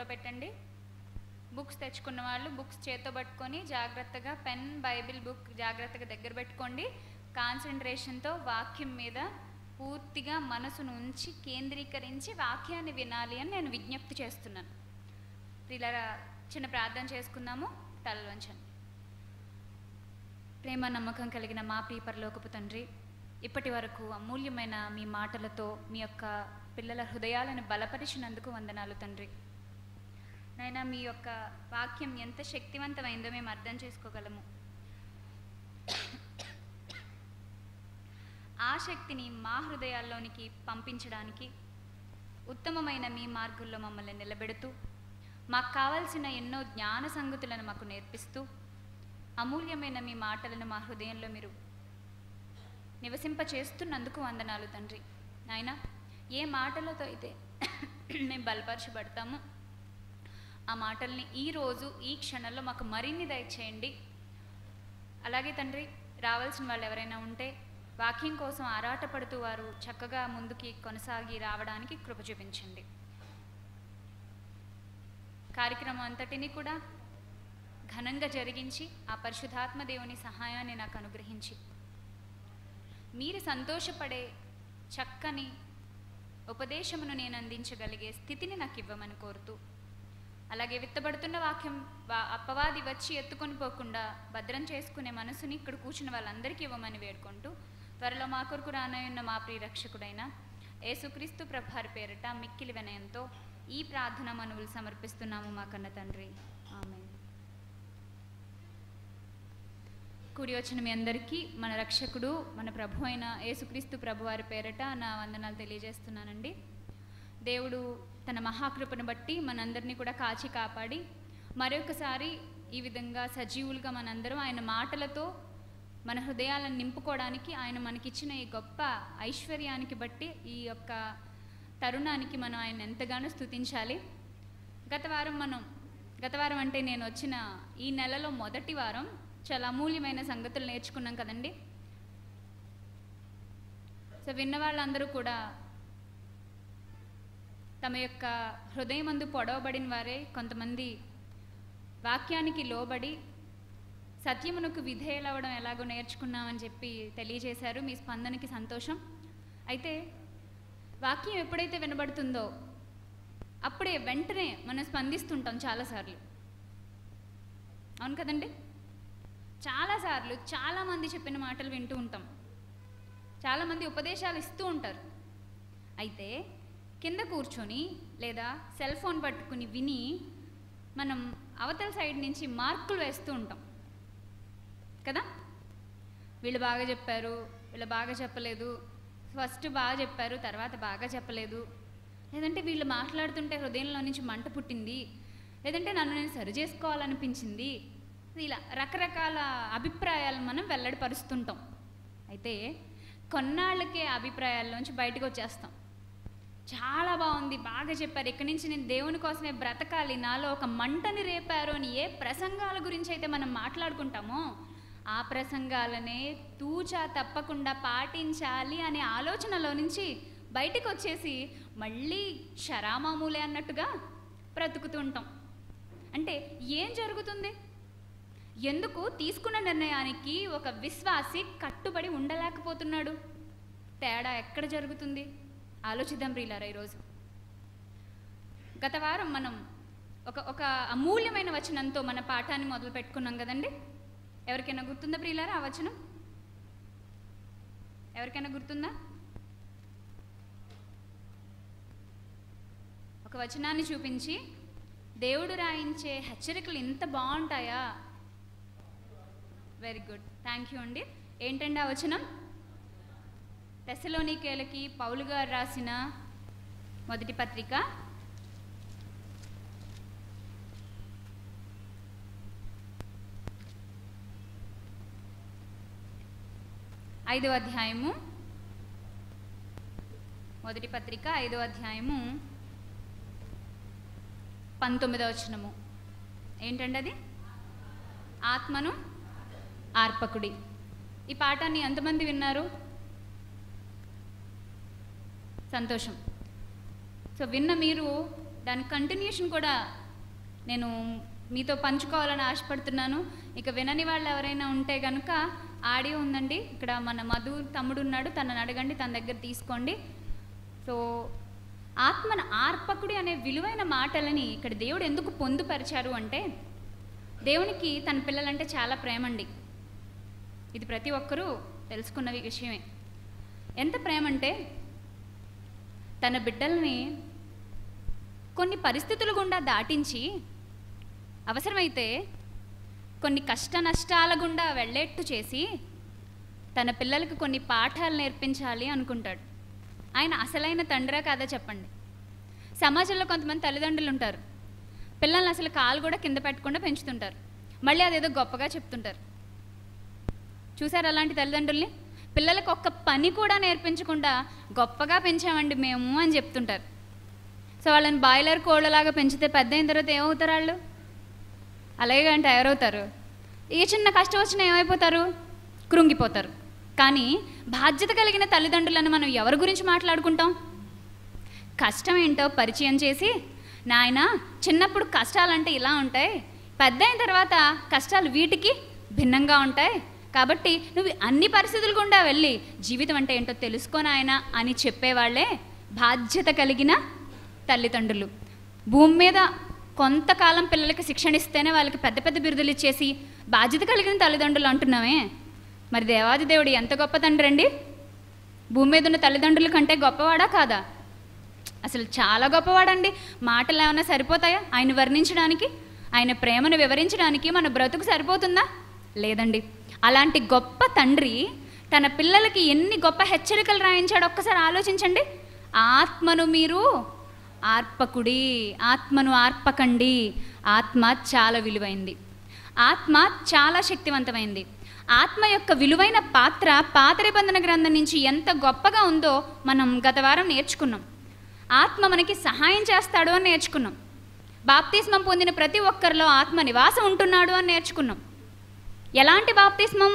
గ్రూప్లో పెట్టండి. బుక్స్ తెచ్చుకున్న వాళ్ళు బుక్స్ చేత్తో పట్టుకొని జాగ్రత్తగా పెన్ బైబిల్ బుక్ జాగ్రత్తగా దగ్గర పెట్టుకోండి. కాన్సన్ట్రేషన్తో వాక్యం మీద పూర్తిగా మనసును ఉంచి కేంద్రీకరించి వాక్యాన్ని వినాలి అని నేను విజ్ఞప్తి చేస్తున్నాను. ఇలా చిన్న ప్రార్థన చేసుకుందాము. తల వంచండి. ప్రేమ నమ్మకం కలిగిన మా ప్రియ పరలోకపు తండ్రి, ఇప్పటి వరకు అమూల్యమైన మీ మాటలతో మీ యొక్క పిల్లల హృదయాలను బలపరిచినందుకు వందనాలు తండ్రి. నైనా మీ యొక్క వాక్యం ఎంత శక్తివంతమైందో మేము అర్థం చేసుకోగలము. ఆ శక్తిని మా హృదయాల్లోనికి పంపించడానికి ఉత్తమమైన మీ మార్గంలో మమ్మల్ని నిలబెడుతూ మాకు కావాల్సిన ఎన్నో జ్ఞాన సంగతులను మాకు నేర్పిస్తూ అమూల్యమైన మీ మాటలను మా హృదయంలో మీరు నివసింపచేస్తున్నందుకు వందనాలు తండ్రి. నాయనా, ఏ మాటలతో అయితే మేము బలపరచబడతామో ఆ మాటల్ని ఈరోజు ఈ క్షణంలో మాకు మరిన్ని దయచేయండి. అలాగే తండ్రి, రావాల్సిన వాళ్ళు ఎవరైనా ఉంటే వాక్యం కోసం ఆరాటపడుతూ వారు చక్కగా ముందుకి కొనసాగి రావడానికి కృప చూపించండి. కార్యక్రమం అంతటిని కూడా ఘనంగా జరిగించి ఆ పరిశుద్ధాత్మ దేవుని సహాయాన్ని నాకు అనుగ్రహించి మీరు సంతోషపడే చక్కని ఉపదేశమును నేను అందించగలిగే స్థితిని నాకు ఇవ్వమని కోరుతూ, అలాగే విత్తబడుతున్న వాక్యం అపవాది వచ్చి ఎత్తుకొని పోకుండా భద్రం చేసుకునే మనసుని ఇక్కడ కూర్చున్న వాళ్ళందరికీ ఇవ్వమని వేడుకుంటూ, త్వరలో మా కొరకు రానయ్యున్న మా ప్రియ రక్షకుడైన యేసుక్రీస్తు ప్రభువారి పేరిట మిక్కిలి వినయంతో ఈ ప్రార్థన మనవులు సమర్పిస్తున్నాము మా కన్న తండ్రి. ఆమేన్. కూడి వచ్చిన మీ అందరికీ మన రక్షకుడు మన ప్రభు అయిన యేసుక్రీస్తు ప్రభువారి పేరిట నా వందనాలు తెలియజేస్తున్నానండి. దేవుడు తన మహాకృపను బట్టి మనందరినీ కూడా కాచి కాపాడి మరొకసారి ఈ విధంగా సజీవులుగా మనందరం ఆయన మాటలతో మన హృదయాలను నింపుకోవడానికి ఆయన మనకిచ్చిన ఈ గొప్ప ఐశ్వర్యానికి బట్టి ఈ యొక్క తరుణానికి మనం ఆయన ఎంతగానో స్తుతించాలి. గత వారం అంటే నేను వచ్చిన ఈ నెలలో మొదటి వారం చాలా అమూల్యమైన సంగతులు నేర్చుకున్నాం కదండి. సో విన్న వాళ్ళందరూ కూడా తమ యొక్క హృదయమందు పొడవబడిన వారే కొంతమంది వాక్యానికి లోబడి సత్యమునకు విధేయులవ్వడం ఎలాగో నేర్చుకున్నామని చెప్పి తెలియజేశారు. మీ స్పందనకి సంతోషం. అయితే వాక్యం ఎప్పుడైతే వినబడుతుందో అప్పుడే వెంటనే మనం స్పందిస్తుంటాం చాలాసార్లు. అవును కదండి? చాలాసార్లు చాలామంది చెప్పిన మాటలు వింటూ ఉంటాం, చాలామంది ఉపదేశాలు ఇస్తూ ఉంటారు. అయితే కింద కూర్చొని లేదా సెల్ ఫోన్ పట్టుకుని విని మనం అవతల సైడ్ నుంచి మార్కులు వేస్తూ ఉంటాం కదా. వీళ్ళు బాగా చెప్పారు, వీళ్ళు బాగా చెప్పలేదు, ఫస్ట్ బాగా చెప్పారు తర్వాత బాగా చెప్పలేదు, లేదంటే వీళ్ళు మాట్లాడుతుంటే హృదయంలో నుంచి మంట పుట్టింది, లేదంటే నన్ను నేను సరి చేసుకోవాలనిపించింది, ఇలా రకరకాల అభిప్రాయాలు మనం వెల్లడిపరుస్తుంటాం. అయితే కొన్నాళ్ళకే అభిప్రాయాల్లోంచి బయటకు వచ్చేస్తాం. చాలా బాగుంది, బాగా చెప్పారు, ఇక్కడి నుంచి నేను దేవుని కోసమే బ్రతకాలి, నాలో ఒక మంటని రేపారు అని ఏ ప్రసంగాల గురించి అయితే మనం మాట్లాడుకుంటామో ఆ ప్రసంగాలనే తూచా తప్పకుండా పాటించాలి అనే ఆలోచనలో నుంచి బయటకు వచ్చేసి మళ్ళీ షరామామూలే అన్నట్టుగా బ్రతుకుతుంటాం. అంటే ఏం జరుగుతుంది? ఎందుకు తీసుకున్న నిర్ణయానికి ఒక విశ్వాసి కట్టుబడి ఉండలేకపోతున్నాడు? తేడా ఎక్కడ జరుగుతుంది? ఆలోచిద్దాం ప్రియులారా. ఈరోజు గత వారం మనం ఒక అమూల్యమైన వచనంతో మన పాఠాన్ని మొదలు పెట్టుకున్నాం కదండి. ఎవరికైనా గుర్తుందా ప్రియులారా ఆ వచనం? ఎవరికైనా గుర్తుందా? ఒక వచనాన్ని చూపించి దేవుడు రాయించే హెచ్చరికలు ఇంత బాగుంటాయా? వెరీ గుడ్, థ్యాంక్ యూ అండి. ఏంటండి ఆ వచనం? తెస్సలోనికేయులకి పౌలు గారు రాసిన మొదటి పత్రిక 5వ అధ్యాయము, మొదటి పత్రిక 5వ అధ్యాయము 19వ వచనము. ఏంటండి అది? ఆత్మను ఆర్పకుడి. ఈ పాఠాన్ని ఎంతమంది విన్నారు? సంతోషం. సో విన్న మీరు దాని కంటిన్యూషన్ కూడా నేను మీతో పంచుకోవాలని ఆశపడుతున్నాను. ఇక వినని వాళ్ళు ఎవరైనా ఉంటే కనుక ఆడియో ఉందండి, ఇక్కడ మన మధు తమ్ముడు ఉన్నాడు, తనని అడగండి, తన దగ్గర తీసుకోండి. సో ఆత్మను ఆర్పకుడి అనే విలువైన మాటలని ఇక్కడ దేవుడు ఎందుకు పొందుపరిచారు అంటే, దేవునికి తన పిల్లలంటే చాలా ప్రేమ అండి. ఇది ప్రతి ఒక్కరూ తెలుసుకున్న విషయమే. ఎంత ప్రేమ అంటే తన బిడ్డల్ని కొన్ని పరిస్థితులు గుండా దాటించి, అవసరమైతే కొన్ని కష్ట నష్టాల గుండా వెళ్ళేట్టు చేసి తన పిల్లలకు కొన్ని పాఠాలు నేర్పించాలి అనుకుంటాడు. ఆయన అసలైన తండ్రా కాదా చెప్పండి? సమాజంలో కొంతమంది తల్లిదండ్రులు ఉంటారు, పిల్లల్ని అసలు కాలు కూడా కింద పెట్టకుండా పెంచుతుంటారు, మళ్ళీ అదేదో గొప్పగా చెప్తుంటారు. చూసారు అలాంటి తల్లిదండ్రుల్ని? పిల్లలకు ఒక్క పని కూడా నేర్పించకుండా గొప్పగా పెంచామండి మేము అని చెప్తుంటారు. సో వాళ్ళని బాయిలర్ కోళ్ళలాగా పెంచితే పెద్ద అయిన తర్వాత ఏమవుతారు వాళ్ళు? అలాగే అంటే తయారవుతారు. ఏ చిన్న కష్టం వచ్చినా ఏమైపోతారు? కృంగిపోతారు. కానీ బాధ్యత కలిగిన తల్లిదండ్రులను మనం ఎవరి గురించి మాట్లాడుకుంటాం? కష్టం ఏంటో పరిచయం చేసి, నాయన చిన్నప్పుడు కష్టాలంటే ఇలా ఉంటాయి, పెద్ద అయిన తర్వాత కష్టాలు వీటికి భిన్నంగా ఉంటాయి, కాబట్టి నువ్వు అన్ని పరిస్థితులు గుండా వెళ్ళి జీవితం అంటే ఏంటో తెలుసుకో నాయన అని చెప్పేవాళ్లే బాధ్యత కలిగిన తల్లిదండ్రులు. భూమి మీద కొంతకాలం పిల్లలకి శిక్షణ ఇస్తేనే వాళ్ళకి పెద్ద పెద్ద బిరుదులు ఇచ్చేసి బాధ్యత కలిగిన తల్లిదండ్రులు అంటున్నామే. మరి దేవాది దేవుడు ఎంత గొప్ప తండ్రి అండి! భూమి మీద ఉన్న తల్లిదండ్రుల కంటే గొప్పవాడా కాదా? అసలు చాలా గొప్పవాడండి. మాటలు ఏమైనా సరిపోతాయా ఆయన వర్ణించడానికి? ఆయన ప్రేమను వివరించడానికి మన బ్రతుకు సరిపోతుందా? లేదండి. అలాంటి గొప్ప తండ్రి తన పిల్లలకి ఎన్ని గొప్ప హెచ్చరికలు రాయించాడో ఒక్కసారి ఆలోచించండి. ఆత్మను మీరు ఆర్పకుడి, ఆత్మను ఆర్పకండి. ఆత్మ చాలా విలువైంది, ఆత్మ చాలా శక్తివంతమైంది. ఆత్మ యొక్క విలువైన పాత్ర పాత నిబంధన గ్రంథం నుంచి ఎంత గొప్పగా ఉందో మనం గత వారం నేర్చుకున్నాం. ఆత్మ మనకి సహాయం చేస్తాడు అని నేర్చుకున్నాం. బాప్తిస్మం పొందిన ప్రతి ఒక్కరిలో ఆత్మ నివాసం ఉంటున్నాడు అని నేర్చుకున్నాం. ఎలాంటి బాప్తిస్మం?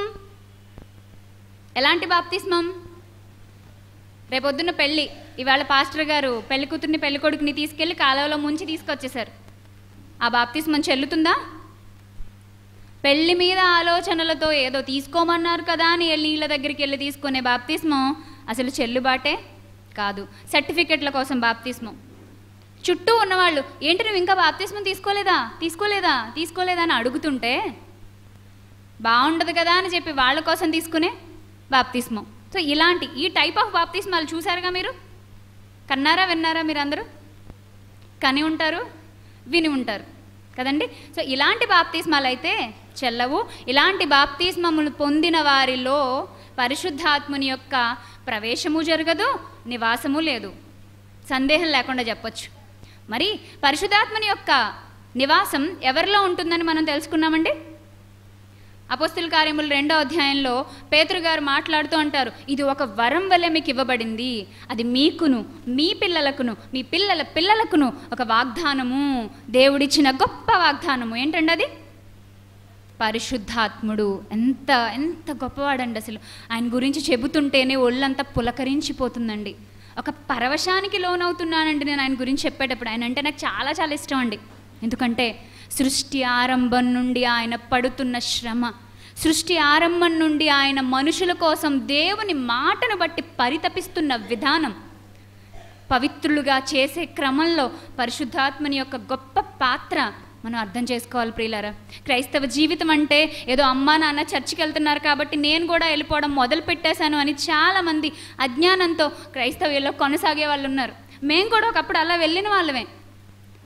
ఎలాంటి బాప్తిస్మం? రేపొద్దున్న పెళ్ళి, ఇవాళ పాస్టర్ గారు పెళ్లి కూతుర్ని పెళ్లి కొడుకుని తీసుకెళ్ళి కాలువలో ముంచి తీసుకొచ్చేశారు. ఆ బాప్తిస్మం చెల్లుతుందా? పెళ్లి మీద ఆలోచనలతో ఏదో తీసుకోమన్నారు కదా అని నీళ్ళ దగ్గరికి వెళ్ళి తీసుకునే బాప్తిస్మం అసలు చెల్లుబాటే కాదు. సర్టిఫికెట్ల కోసం బాప్తిస్మం. చుట్టూ ఉన్నవాళ్ళు ఏంటి నువ్వు ఇంకా బాప్తిస్మం తీసుకోలేదా తీసుకోలేదా తీసుకోలేదా అని అడుగుతుంటే బాగుండదు కదా అని చెప్పి వాళ్ళ కోసం తీసుకునే బాప్తిస్మం. సో ఇలాంటి ఈ టైప్ ఆఫ్ బాప్తిస్మాలు చూసారుగా మీరు? కన్నారా విన్నారా? మీరు అందరూ కని ఉంటారు, విని ఉంటారు కదండి. సో ఇలాంటి బాప్తిస్మాలు అయితే చెల్లవు. ఇలాంటి బాప్తిస్మములు పొందిన వారిలో పరిశుద్ధాత్ముని యొక్క ప్రవేశము జరగదు, నివాసము లేదు, సందేహం లేకుండా చెప్పొచ్చు. మరి పరిశుద్ధాత్మని యొక్క నివాసం ఎవరిలో ఉంటుందని మనం తెలుసుకున్నామండి. అపోస్తుల కార్యములు 2వ అధ్యాయంలో పేతురు గారు మాట్లాడుతూ అంటారు, ఇది ఒక వరం వలె మీకు ఇవ్వబడింది, అది మీకును మీ పిల్లలకును మీ పిల్లల పిల్లలకును ఒక వాగ్దానము, దేవుడిచ్చిన గొప్ప వాగ్దానము. ఏంటండి అది? పరిశుద్ధాత్ముడు. ఎంత ఎంత గొప్పవాడండి అసలు. ఆయన గురించి చెబుతుంటేనే ఒళ్ళంతా పులకరించిపోతుందండి. ఒక పరవశానికి లోనవుతున్నానండి నేను ఆయన గురించి చెప్పేటప్పుడు. ఆయన అంటే నాకు చాలా చాలా ఇష్టం అండి. ఎందుకంటే సృష్టి ఆరంభం నుండి ఆయన పడుతున్న శ్రమ, సృష్టి ఆరంభం నుండి ఆయన మనుషుల కోసం దేవుని మాటను బట్టి పరితపిస్తున్న విధానం, పవిత్రులుగా చేసే క్రమంలో పరిశుద్ధాత్మని యొక్క గొప్ప పాత్ర మనం అర్థం చేసుకోవాలి ప్రియులారా. క్రైస్తవ జీవితం అంటే ఏదో అమ్మా నాన్న చర్చికి వెళ్తున్నారు కాబట్టి నేను కూడా వెళ్ళిపోవడం మొదలు పెట్టేశాను అని చాలామంది అజ్ఞానంతో క్రైస్తవ్యంలో కొనసాగే వాళ్ళు ఉన్నారు. మేము కూడా ఒకప్పుడు అలా వెళ్ళిన వాళ్ళమే.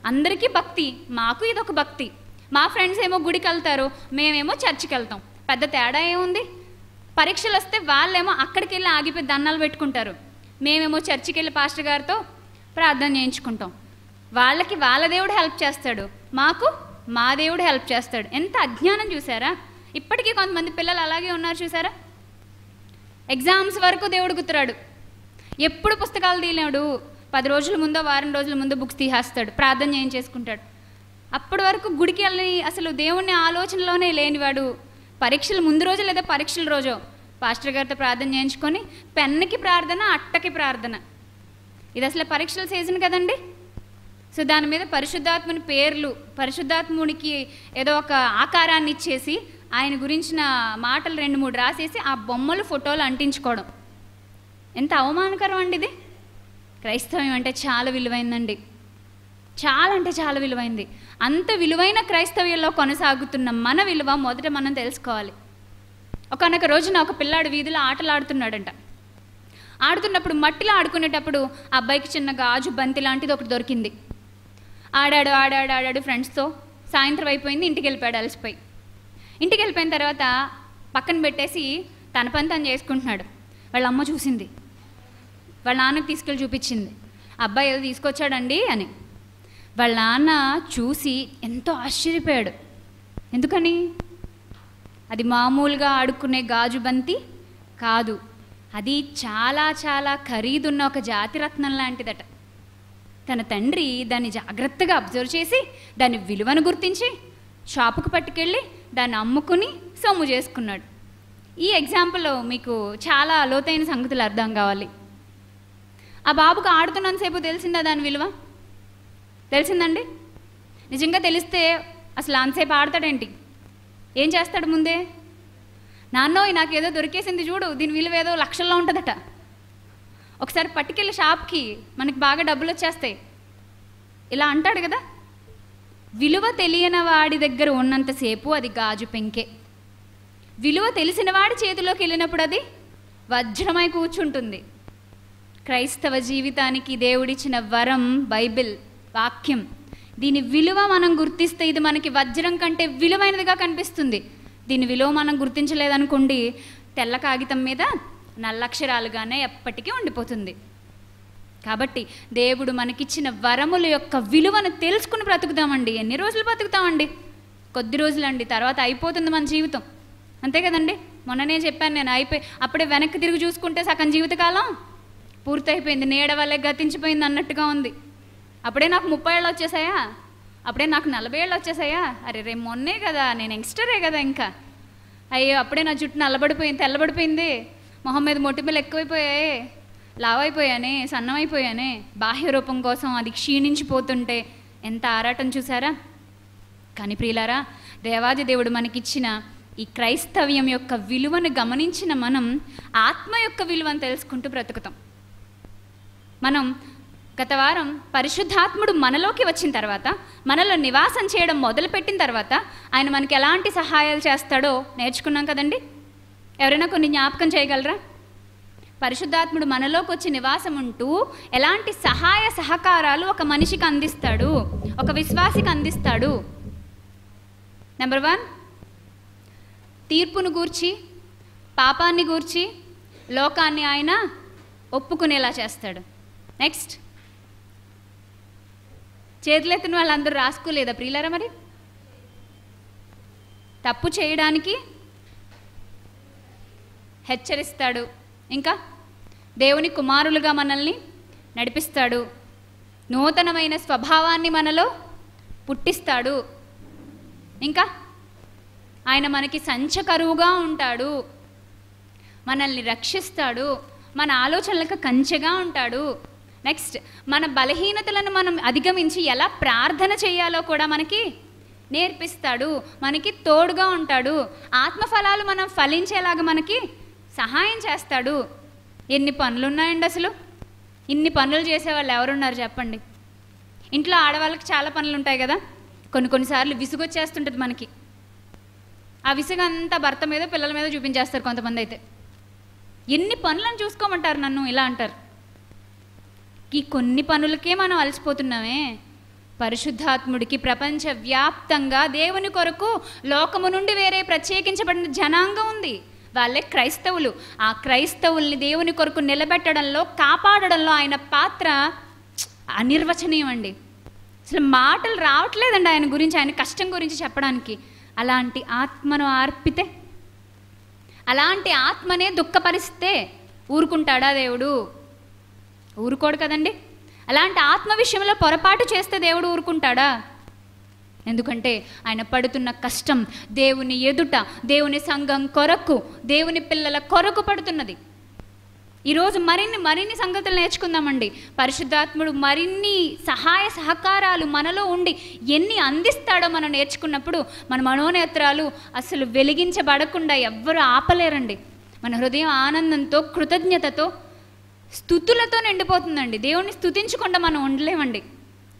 అందరికీ భక్తి, మాకు ఇదొక భక్తి. మా ఫ్రెండ్స్ ఏమో గుడికి వెళ్తారు, మేమేమో చర్చికి వెళ్తాం. పెద్ద తేడా ఏముంది? పరీక్షలు వస్తే వాళ్ళేమో అక్కడికి వెళ్ళి ఆగిపోయి దండాలు పెట్టుకుంటారు, మేమేమో చర్చికి వెళ్ళి పాస్టర్ గారితో ప్రార్థన చేయించుకుంటాం. వాళ్ళకి వాళ్ళ దేవుడు హెల్ప్ చేస్తాడు, మాకు మా దేవుడు హెల్ప్ చేస్తాడు. ఎంత అజ్ఞానం చూసారా? ఇప్పటికీ కొంతమంది పిల్లలు అలాగే ఉన్నారు చూసారా. ఎగ్జామ్స్ వరకు దేవుడు గుర్తురాడు, ఎప్పుడు పుస్తకాలు తీయలేడు, 10 రోజుల ముందో వారం రోజుల ముందో బుక్స్ తీసేస్తాడు, ప్రార్థన చేయించేసుకుంటాడు. అప్పటి వరకు గుడికి వెళ్ళి అసలు దేవుణ్ణి ఆలోచనలోనే లేనివాడు పరీక్షల ముందు రోజు లేదా పరీక్షల రోజు పాస్టర్ గారితో ప్రార్థన చేయించుకొని పెన్నుకి ప్రార్థన, అట్టకి ప్రార్థన. ఇది అసలు పరీక్షల సీజన్ కదండి. సో దాని మీద పరిశుద్ధాత్ముని పేర్లు, పరిశుద్ధాత్మునికి ఏదో ఒక ఆకారాన్ని ఇచ్చేసి ఆయన గురించిన మాటలు 2-3 రాసేసి ఆ బొమ్మలు ఫోటోలు అంటించుకోవడం ఎంత అవమానకరం అండి ఇది. క్రైస్తవ్యం అంటే చాలా విలువైందండి, చాలా అంటే చాలా విలువైంది. అంత విలువైన క్రైస్తవ్యంలో కొనసాగుతున్న మన విలువ మొదట మనం తెలుసుకోవాలి. ఒకనొక రోజున ఒక పిల్లాడు వీధిలో ఆటలు ఆడుతున్నాడంట. ఆడుతున్నప్పుడు మట్టిలో ఆడుకునేటప్పుడు ఆ అబ్బాయికి చిన్న గాజు బంతి లాంటిది ఒకటి దొరికింది. ఆడాడు ఆడాడు ఆడాడు ఫ్రెండ్స్తో. సాయంత్రం అయిపోయింది, ఇంటికి వెళ్ళిపోయాడు అలసిపోయి. ఇంటికి వెళ్ళిపోయిన తర్వాత పక్కన పెట్టేసి తన పని తను చేసుకుంటున్నాడు. వాళ్ళ అమ్మ చూసింది, వాళ్ళ నాన్నకి తీసుకెళ్ళి చూపించింది, అబ్బాయి ఏదో తీసుకొచ్చాడండి అని. వాళ్ళ నాన్న చూసి ఎంతో ఆశ్చర్యపోయాడు. ఎందుకని? అది మామూలుగా ఆడుకునే గాజు బంతి కాదు, అది చాలా చాలా ఖరీదున్న ఒక జాతిరత్నం లాంటిదట. తన తండ్రి దాన్ని జాగ్రత్తగా అబ్జర్వ్ చేసి దాని విలువను గుర్తించి షాపుకు పట్టుకెళ్ళి దాన్ని అమ్ముకుని సొమ్ము చేసుకున్నాడు. ఈ ఎగ్జాంపుల్లో మీకు చాలా లోతైన సంగతులు అర్థం కావాలి. ఆ బాబుకు ఆడుతున్నంతసేపు తెలిసిందా దాని విలువ? తెలిసిందండి? నిజంగా తెలిస్తే అసలు అంతసేపు ఆడతాడేంటి? ఏం చేస్తాడు? ముందే నాన్నోయ్ నాకేదో దొరికేసింది చూడు, దీని విలువ ఏదో లక్షల్లో ఉంటుందట. ఒకసారి పట్టుకెళ్ళి షాప్కి మనకి బాగా డబ్బులు వచ్చేస్తాయి ఇలా అంటాడు కదా. విలువ తెలియని వాడి దగ్గర ఉన్నంతసేపు అది గాజు పెంకే. విలువ తెలిసిన వాడి చేతిలోకి వెళ్ళినప్పుడు అది వజ్రమై కూర్చుంటుంది. క్రైస్తవ జీవితానికి దేవుడిచ్చిన వరం బైబిల్ వాక్యం. దీని విలువ మనం గుర్తిస్తే ఇది మనకి వజ్రం కంటే విలువైనదిగా కనిపిస్తుంది. దీని విలువ మనం గుర్తించలేదనుకోండి, తెల్ల కాగితం మీద నల్లక్షరాలుగానే ఎప్పటికీ ఉండిపోతుంది. కాబట్టి దేవుడు మనకిచ్చిన వరముల యొక్క విలువను తెలుసుకుని బ్రతుకుతామండి. ఎన్ని రోజులు బ్రతుకుతామండి? కొద్ది రోజులండి, తర్వాత అయిపోతుంది మన జీవితం. అంతే కదండి. మొన్ననే చెప్పాను నేను, అప్పుడే వెనక్కి తిరిగి చూసుకుంటే సగం జీవితకాలం పూర్తయిపోయింది, నీడ వల్లే గతించిపోయింది అన్నట్టుగా ఉంది. అప్పుడే నాకు 30 ఏళ్ళు వచ్చేసాయా, అప్పుడే నాకు 40 ఏళ్ళు వచ్చేసాయా, అరే రేపు మొన్నే కదా, నేను యంగ్స్టరే కదా ఇంకా, అయ్యో అప్పుడే నా జుట్టు నల్లబడిపోయింది, తెల్లబడిపోయింది, మొహం మీద మొటిమలు ఎక్కువైపోయాయి, లావైపోయానే, సన్నమైపోయానే. బాహ్య రూపం కోసం అది క్షీణించిపోతుంటే ఎంత ఆరాటం చూసారా. కానీ ప్రియులారా, దేవాది దేవుడు మనకిచ్చిన ఈ క్రైస్తవ్యం యొక్క విలువను గమనించిన మనం ఆత్మ యొక్క విలువను తెలుసుకుంటూ బ్రతుకుతాం. మనం గత వారం పరిశుద్ధాత్ముడు మనలోకి వచ్చిన తర్వాత, మనలో నివాసం చేయడం మొదలుపెట్టిన తర్వాత ఆయన మనకి ఎలాంటి సహాయాలు చేస్తాడో నేర్చుకున్నాం కదండి. ఎవరైనా కొన్ని జ్ఞాపకం చేయగలరా? పరిశుద్ధాత్ముడు మనలోకి వచ్చి నివాసం ఉంటూ ఎలాంటి సహాయ సహకారాలు ఒక మనిషికి అందిస్తాడు, ఒక విశ్వాసికి అందిస్తాడు? నెంబర్ 1, తీర్పును గూర్చి, పాపాన్ని గూర్చి, లోకాన్ని ఆయన ఒప్పుకునేలా చేస్తాడు. నెక్స్ట్, చేతులెత్తిన వాళ్ళందరూ రాసుకోలేదా ప్రియులారా? మరి తప్పు చేయడానికి హెచ్చరిస్తాడు. ఇంకా దేవుని కుమారులుగా మనల్ని నడిపిస్తాడు. నూతనమైన స్వభావాన్ని మనలో పుట్టిస్తాడు. ఇంకా ఆయన మనకి సంచకరువుగా ఉంటాడు, మనల్ని రక్షిస్తాడు, మన ఆలోచనలకు కంచెగా ఉంటాడు. నెక్స్ట్, మన బలహీనతలను మనం అధిగమించి ఎలా ప్రార్థన చేయాలో కూడా మనకి నేర్పిస్తాడు, మనకి తోడుగా ఉంటాడు. ఆత్మఫలాలు మనం ఫలించేలాగా మనకి సహాయం చేస్తాడు. ఎన్ని పనులు ఉన్నాయండి అసలు? ఇన్ని పనులు చేసేవాళ్ళు ఎవరున్నారు చెప్పండి? ఇంట్లో ఆడవాళ్ళకి చాలా పనులు ఉంటాయి కదా. కొన్నిసార్లు విసుగొచ్చేస్తుంటుంది మనకి. ఆ విసుగంతా భర్త మీద, పిల్లల మీద చూపించేస్తారు కొంతమంది అయితే. ఎన్ని పనులను చూసుకోమంటారు నన్ను ఇలా అంటారు. ఈ కొన్ని పనులకే మనం అలసిపోతున్నామే. పరిశుద్ధాత్ముడికి ప్రపంచవ్యాప్తంగా దేవుని కొరకు లోకము నుండి వేరే ప్రత్యేకించబడిన జనాంగం ఉంది. వాళ్ళే క్రైస్తవులు. ఆ క్రైస్తవుల్ని దేవుని కొరకు నిలబెట్టడంలో, కాపాడడంలో ఆయన పాత్ర అనిర్వచనీయం అండి. అసలు మాటలు రావట్లేదండి ఆయన గురించి, ఆయన కష్టం గురించి చెప్పడానికి. అలాంటి ఆత్మను ఆర్పితే, అలాంటి ఆత్మనే దుఃఖపరిస్తే ఊరుకుంటాడా దేవుడు? ఊరుకోడు కదండి. అలాంటి ఆత్మ విషయంలో పొరపాటు చేస్తే దేవుడు ఊరుకుంటాడా? ఎందుకంటే ఆయన పడుతున్న కష్టం దేవుని ఎదుట, దేవుని సంఘం కొరకు, దేవుని పిల్లల కొరకు పడుతున్నది. ఈరోజు మరిన్ని సంగతులు నేర్చుకుందామండి. పరిశుద్ధాత్ముడు మరిన్ని సహాయ సహకారాలు మనలో ఉండి ఎన్ని అందిస్తాడో మనం నేర్చుకున్నప్పుడు మన మనోనేత్రాలు అసలు వెలిగించబడకుండా ఎవ్వరూ ఆపలేరండి. మన హృదయం ఆనందంతో, కృతజ్ఞతతో, స్తుతులతో నిండిపోతుందండి. దేవుణ్ణి స్తుతించకుండా మనం ఉండలేమండి.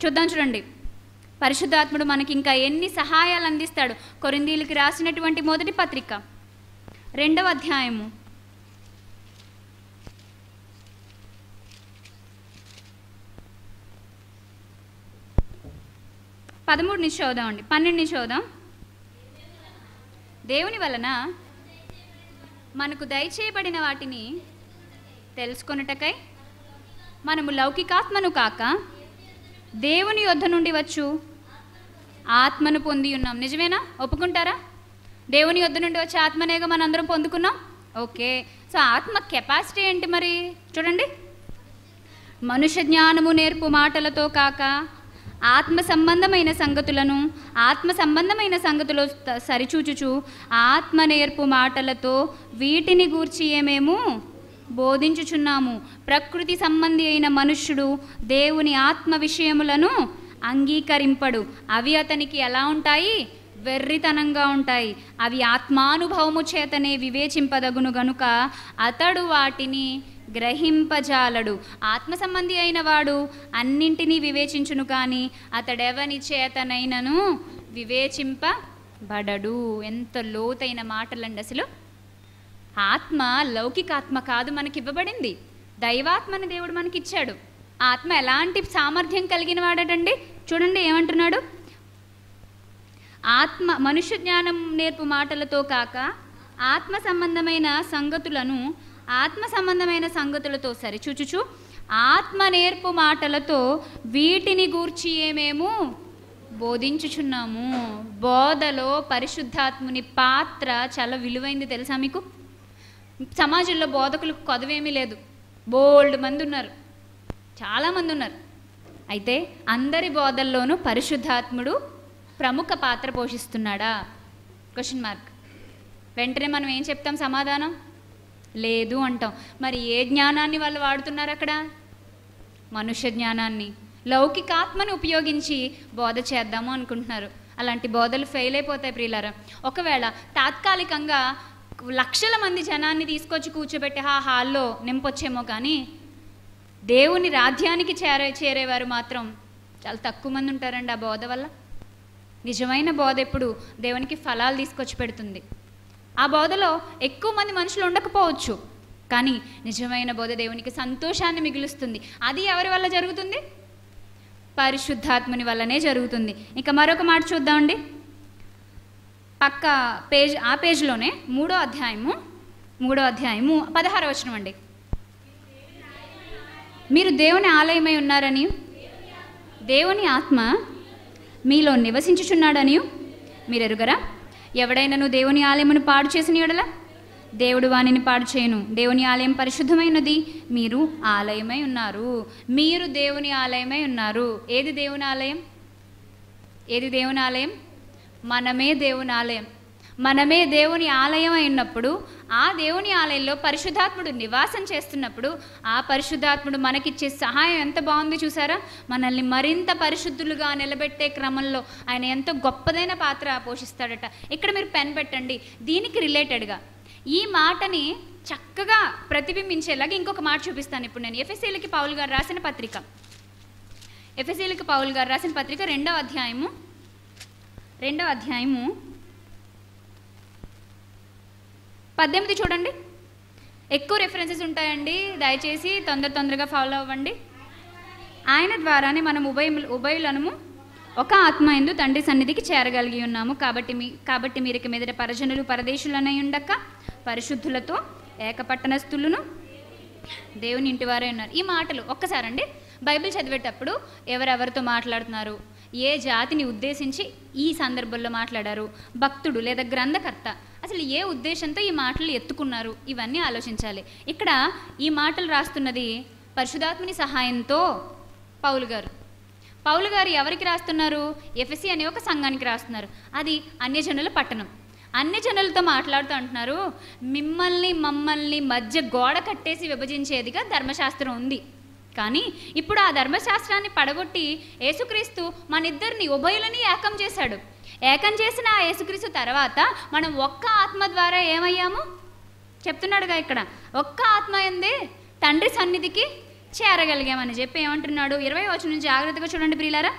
చూడండి పరిశుద్ధాత్ముడు మనకి ఇంకా ఎన్ని సహాయాలు అందిస్తాడు. కొరింథీయులకు రాసినటువంటి మొదటి పత్రిక 2వ అధ్యాయము 13 నుంచి చదువుదామండి. 12 నుంచి చదువుదాం. దేవుని వలన మనకు దయచేయబడిన వాటిని తెలుసుకొనుటకై మనము లౌకికాత్మను కాక దేవుని యొద్ద నుండి వచ్చు ఆత్మను పొంది ఉన్నాం. నిజమేనా? ఒప్పుకుంటారా? దేవుని యొద్ద నుండి వచ్చే ఆత్మనేగా మనందరం పొందుకున్నాం. ఓకే, సో ఆత్మ కెపాసిటీ ఏంటి మరి? చూడండి, మనుష్య జ్ఞానము నేర్పు మాటలతో కాక ఆత్మ సంబంధమైన సంగతులు సరిచూచుచు ఆత్మ నేర్పు మాటలతో వీటిని గూర్చి ఏమేమో బోధించుచున్నాము. ప్రకృతి సంబంధి అయిన మనుష్యుడు దేవుని ఆత్మ విషయములను అంగీకరింపడు. అవి అతనికి ఎలా ఉంటాయి? వెర్రితనంగా ఉంటాయి. అవి ఆత్మానుభవము చేతనే వివేచింపదగును గనుక అతడు వాటిని గ్రహింపజాలడు. ఆత్మ సంబంధి అయిన వాడు అన్నింటినీ వివేచించును, కానీ అతడెవని చేతనైనను వివేచింపబడడు. ఎంత లోతైన మాటలండి అసలు. ఆత్మ లౌకికాత్మ కాదు, మనకి ఇవ్వబడింది. దైవాత్మని దేవుడు మనకి ఇచ్చాడు. ఆత్మ ఎలాంటి సామర్థ్యం కలిగిన వాడటండి? చూడండి ఏమంటున్నాడు. ఆత్మ మనుష్య జ్ఞానం నేర్పు మాటలతో కాక ఆత్మ సంబంధమైన సంగతులతో సరిచూచుచు ఆత్మ నేర్పు మాటలతో వీటిని గూర్చి ఏమేమో బోధించుచున్నాము. బోధలో పరిశుద్ధాత్ముని పాత్ర చాలా విలువైంది తెలుసా మీకు? సమాజంలో బోధకులకు కొదవేమీ లేదు. బోల్డ్ మంది ఉన్నారు, చాలామంది ఉన్నారు. అయితే అందరి బోధల్లోనూ పరిశుద్ధాత్ముడు ప్రముఖ పాత్ర పోషిస్తున్నాడా? Question mark. వెంటనే మనం ఏం చెప్తాం? సమాధానం లేదు అంటాం. మరి ఏ జ్ఞానాన్ని వాళ్ళు వాడుతున్నారు అక్కడ? మనుష్య జ్ఞానాన్ని, లౌకికాత్మను ఉపయోగించి బోధ చేద్దాము అనుకుంటున్నారు. అలాంటి బోధలు ఫెయిల్ అయిపోతాయి ప్రియులారా. ఒకవేళ తాత్కాలికంగా లక్షల మంది జనాన్ని తీసుకొచ్చి కూర్చోబెట్టి హాల్లో నింపొచ్చేమో, కానీ దేవుని రాజ్యానికి చేరేవారు మాత్రం చాలా తక్కువ మంది ఉంటారండి. ఆ బోధ వల్ల నిజమైన బోధ ఎప్పుడు దేవునికి ఫలాలు తీసుకొచ్చి పెడుతుంది. ఆ బోధలో ఎక్కువ మంది మనుషులు ఉండకపోవచ్చు, కానీ నిజమైన బోధ దేవునికి సంతోషాన్ని మిగులుస్తుంది. అది ఎవరి వల్ల జరుగుతుంది? పరిశుద్ధాత్మని వల్లనే జరుగుతుంది. ఇంకా మరొక మాట చూద్దామండి. పక్క పేజ్, ఆ పేజ్లోనే 3వ అధ్యాయము 16వ వచనం అండి. మీరు దేవుని ఆలయమై ఉన్నారని, దేవుని ఆత్మ మీలో నివసించుచున్నాడని మీరు ఎరుగరా? ఎవడైనను దేవుని ఆలయమును పాడు చేసిన యెడల దేవుడు వానిని పాడు చేయను. దేవుని ఆలయం పరిశుద్ధమైనది, మీరు ఆలయమై ఉన్నారు. మీరు దేవుని ఆలయమై ఉన్నారు. ఏది దేవుని ఆలయం? మనమే దేవుని ఆలయం. మనమే దేవుని ఆలయం అయినప్పుడు, ఆ దేవుని ఆలయంలో పరిశుద్ధాత్ముడు నివాసం చేస్తున్నప్పుడు, ఆ పరిశుద్ధాత్ముడు మనకిచ్చే సహాయం ఎంత బాగుంది చూసారా? మనల్ని మరింత పరిశుద్ధులుగా నిలబెట్టే క్రమంలో ఆయన ఎంతో గొప్పదైన పాత్ర పోషిస్తాడట. ఇక్కడ మీరు పెన్ పెట్టండి. దీనికి రిలేటెడ్గా ఈ మాటని చక్కగా ప్రతిబింబించేలాగా ఇంకొక మాట చూపిస్తాను ఇప్పుడు నేను. ఎఫెసీయులకి పౌలు గారు రాసిన పత్రిక 2వ అధ్యాయము 18 చూడండి. ఎక్కువ రెఫరెన్సెస్ ఉంటాయండి, దయచేసి తొందరగా ఫాలో అవ్వండి. ఆయన ద్వారానే మనం ఉభయులను ఒక ఆత్మ యందు తండ్రి సన్నిధికి చేరగలిగి ఉన్నాము. కాబట్టి మీరికి మీదట పరజనులు పరదేశులనై ఉండక పరిశుద్ధులతో ఏకపట్టణస్థులను దేవుని ఇంటివారే ఉన్నారు. ఈ మాటలు ఒక్కసారండి బైబిల్ చదివేటప్పుడు ఎవరెవరితో మాట్లాడుతున్నారు, ఏ జాతిని ఉద్దేశించి ఈ సందర్భంలో మాట్లాడారు, భక్తుడు లేదా గ్రంథకర్త అసలు ఏ ఉద్దేశంతో ఈ మాటలు ఎత్తుకున్నారు, ఇవన్నీ ఆలోచించాలి. ఇక్కడ ఈ మాటలు రాస్తున్నది పరిశుద్ధాత్మని సహాయంతో పౌలు గారు ఎవరికి రాస్తున్నారు? ఎఫెసీ అనే ఒక సంఘానికి రాస్తున్నారు. అది అన్యజనుల పట్టణం. అన్ని జనులతో మాట్లాడుతూ అంటున్నారు, మమ్మల్ని మధ్య గోడ కట్టేసి విభజించేదిగా ధర్మశాస్త్రం ఉంది. కానీ ఇప్పుడు ఆ ధర్మశాస్త్రాన్ని పడగొట్టి యేసుక్రీస్తు మనిద్దరిని ఉభయులని ఏకం చేశాడు. ఏకం చేసిన ఆ యేసుక్రీస్తు తర్వాత మనం ఒక్క ఆత్మ ద్వారా ఏమయ్యాము చెప్తున్నాడుగా ఇక్కడ. ఒక్క ఆత్మ ఎందే తండ్రి సన్నిధికి చేరగలిగామని చెప్పి ఏమంటున్నాడు? 20వ వచనం నుంచి జాగ్రత్తగా చూడండి ప్రియులారా.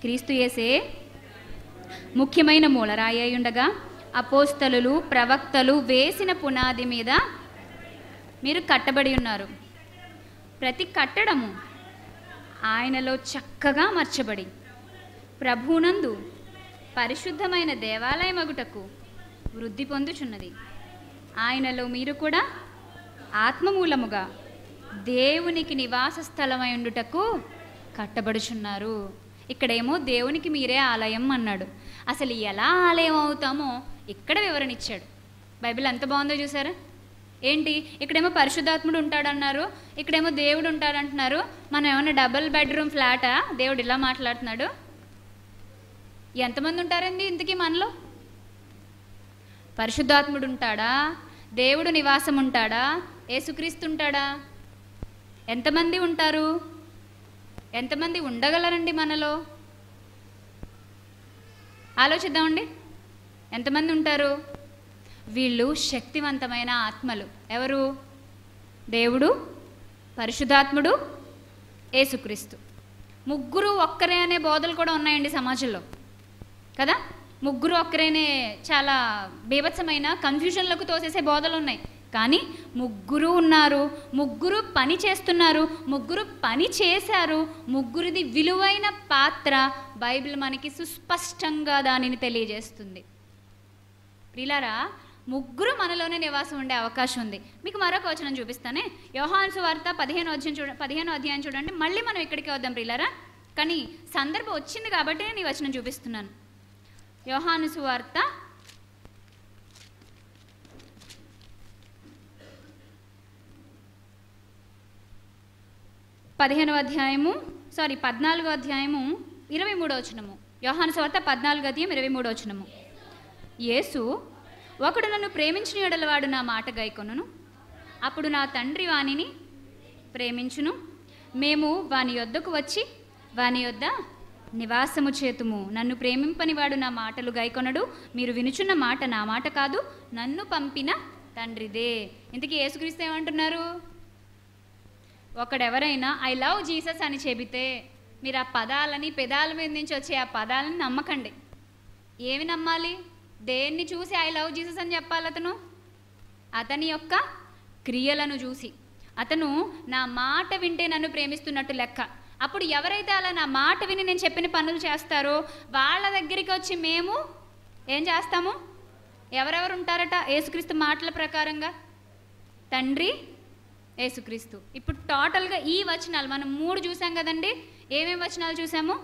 క్రీస్తు యేసే ముఖ్యమైన మూలరాయి అయి ఉండగా అపోస్తలులు ప్రవక్తలు వేసిన పునాది మీద మీరు కట్టబడి ఉన్నారు. ప్రతి కట్టడము ఆయనలో చక్కగా మర్చబడి ప్రభువునందు పరిశుద్ధమైన దేవాలయమగుటకు వృద్ధి పొందుచున్నది. ఆయనలో మీరు కూడా ఆత్మమూలముగా దేవునికి నివాస స్థలమై ఉండుటకు కట్టబడుచున్నారు. ఇక్కడేమో దేవునికి మీరే ఆలయం అన్నాడు. అసలు ఎలా ఆలయం అవుతామో ఇక్కడ వివరణ ఇచ్చాడు. బైబిల్ ఎంత బాగుందో చూసారా? ఏంటి, ఇక్కడేమో పరిశుద్ధాత్ముడు ఉంటాడన్నారు, ఇక్కడేమో దేవుడు ఉంటాడంటున్నారు. మనం ఏమన్నా డబుల్ బెడ్రూమ్ ఫ్లాటా? దేవుడు ఇలా మాట్లాడుతున్నాడు. ఎంతమంది ఉంటారండి ఇంతకీ మనలో? పరిశుద్ధాత్ముడు ఉంటాడా? దేవుడు నివాసం ఉంటాడా? యేసుక్రీస్తు ఉంటాడా? ఎంతమంది ఉంటారు? ఎంతమంది ఉండగలరండి మనలో? ఆలోచిద్దామండి. ఎంతమంది ఉంటారు? వీళ్ళు శక్తివంతమైన ఆత్మలు. ఎవరు? దేవుడు, పరిశుద్ధాత్ముడు, యేసుక్రీస్తు. ముగ్గురు ఒక్కరే అనే బోధలు కూడా ఉన్నాయండి సమాజంలో కదా. ముగ్గురు ఒక్కరేనే చాలా బీభత్సమైన కన్ఫ్యూజన్లకు తోసేసే బోధలు ఉన్నాయి. కానీ ముగ్గురు ఉన్నారు, ముగ్గురు పని చేస్తున్నారు, ముగ్గురు పని చేశారు. ముగ్గురిది విలువైన పాత్ర బైబిల్ మనకి సుస్పష్టంగా దానిని తెలియజేస్తుంది. ప్రియులారా, ముగ్గురు మనలోనే నివాసం ఉండే అవకాశం ఉంది. మీకు మరొక వచనం చూపిస్తానే. యోహాను సువార్త 15వ అధ్యాయం చూడండి. మళ్ళీ మనం ఇక్కడికి వద్దాం ప్రియులారా, కానీ సందర్భం వచ్చింది కాబట్టి నేను ఈ వచనం చూపిస్తున్నాను. యోహాను సువార్త 14వ అధ్యాయము 23వ వచనము. యోహాను సువార్త 14వ అధ్యాయం 23వ వచనము. యేసు, ఒకడు నన్ను ప్రేమించిన యెడల వాడు నా మాట గైకొనును, అప్పుడు నా తండ్రి వానిని ప్రేమించును, మేము వాని యొద్దకు వచ్చి వాని యొద్ద నివాసము చేతుము. నన్ను ప్రేమింపని వాడు నా మాటలు గైకొనడు. మీరు వినుచున్న మాట నా మాట కాదు, నన్ను పంపిన తండ్రిదే. ఇంతకీ యేసుక్రీస్తు ఏమంటున్నారు? ఒకడెవరైనా ఐ లవ్ జీసస్ అని చెబితే మీరు ఆ పదాలని, పెదాల మీద నుంచి వచ్చే ఆ పదాలని నమ్మకండి. ఏమి నమ్మాలి? దేన్ని చూసి ఐ లవ్ జీసస్ అని చెప్పాలి? అతని యొక్క క్రియలను చూసి. అతను నా మాట వింటే నన్ను ప్రేమిస్తున్నట్టు లెక్క. అప్పుడు ఎవరైతే అలా నా మాట విని నేను చెప్పిన పనులు చేస్తారో వాళ్ళ దగ్గరికి వచ్చి మేము ఏం చేస్తాము? ఎవరెవరు ఉంటారట యేసుక్రీస్తు మాటల ప్రకారంగా? తండ్రి, యేసుక్రీస్తు. ఇప్పుడు టోటల్గా ఈ వచనాలు మనం 3 చూసాం కదండి. ఏమేమి వచనాలు చూసాము?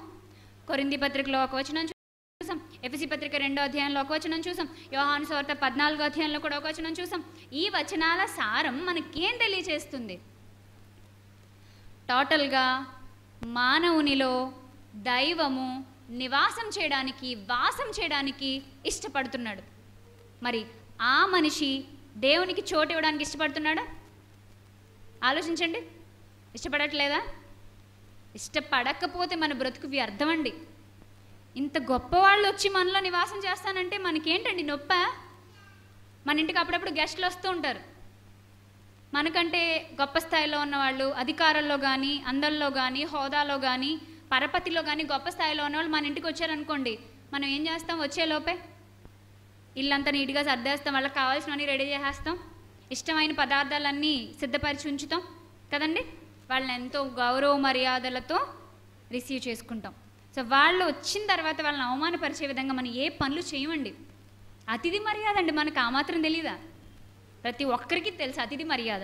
కొరింథీ పత్రికలో ఒక వచనం చూసాం, ఎఫెసీ పత్రిక 2వ అధ్యాయంలో ఒక వచనం చూసాం, యోహాను సువార్త 14వ అధ్యాయంలో కూడా ఒక వచనం చూసాం. ఈ వచనాల సారం మనకేం తెలియజేస్తుంది? టోటల్గా మానవునిలో దైవము నివాసం చేయడానికి, వాసం చేయడానికి ఇష్టపడుతున్నాడు. మరి ఆ మనిషి దేవునికి చోటు ఇవ్వడానికి ఇష్టపడుతున్నాడా? ఆలోచించండి. ఇష్టపడట్లేదా? ఇష్టపడకపోతే మన బ్రతుకు వ్యర్థం అండి. ఇంత గొప్పవాళ్ళు వచ్చి మనలో నివాసం చేస్తానంటే మనకేంటండి నొప్ప? మన ఇంటికి అప్పుడప్పుడు గెస్టులు వస్తూ ఉంటారు. మనకంటే గొప్ప స్థాయిలో ఉన్నవాళ్ళు, అధికారంలో కానీ, అందల్లో కానీ, హోదాలో కానీ, పరపతిలో కానీ గొప్ప స్థాయిలో ఉన్నవాళ్ళు మన ఇంటికి వచ్చారనుకోండి, మనం ఏం చేస్తాం? వచ్చేలోపే ఇల్లంతా నీట్గా సర్దేస్తాం, వాళ్ళకి కావాల్సినవన్నీ రెడీ చేసేస్తాం, ఇష్టమైన పదార్థాలన్నీ సిద్ధపరిచి ఉంచుతాం కదండి. వాళ్ళని ఎంతో గౌరవ మర్యాదలతో రిసీవ్ చేసుకుంటాం. సో వాళ్ళు వచ్చిన తర్వాత వాళ్ళని అవమానపరిచే విధంగా మనం ఏ పనులు చేయమండి. అతిథి మర్యాద అండి, మనకు ఆ మాత్రం తెలీదా? ప్రతి ఒక్కరికి తెలుసు అతిథి మర్యాద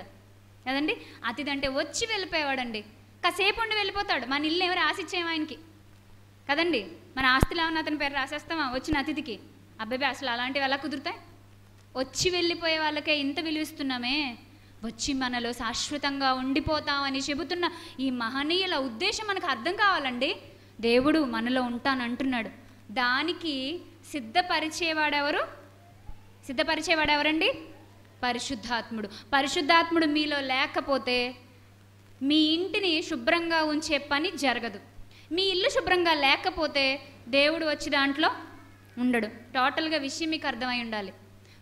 కదండి. అతిథి అంటే వచ్చి వెళ్ళిపోయేవాడండి, కాసేపు ఉండి వెళ్ళిపోతాడు. మన ఇల్లు ఎవరు రాసిచ్చేమో ఆయనకి కదండి. మన ఆస్తులు ఏమన్నా అతని పేరు రాసేస్తామా వచ్చిన అతిథికి? అబ్బాయి అసలు అలాంటివి ఎలా కుదురుతాయి? వచ్చి వెళ్ళిపోయే వాళ్ళకే ఇంత విలువిస్తున్నామే, వచ్చి మనలో శాశ్వతంగా ఉండిపోతామని చెబుతున్న ఈ మహనీయుల ఉద్దేశం మనకు అర్థం కావాలండి. దేవుడు మనలో ఉంటానంటున్నాడు. దానికి సిద్ధపరిచేవాడెవరు? సిద్ధపరిచేవాడెవరండి? పరిశుద్ధాత్ముడు. పరిశుద్ధాత్ముడు మీలో లేకపోతే మీ ఇంటిని శుభ్రంగా ఉంచే పని జరగదు. మీ ఇల్లు శుభ్రంగా లేకపోతే దేవుడు వచ్చి దాంట్లో ఉండడు. టోటల్గా విషయం మీకు అర్థమై ఉండాలి.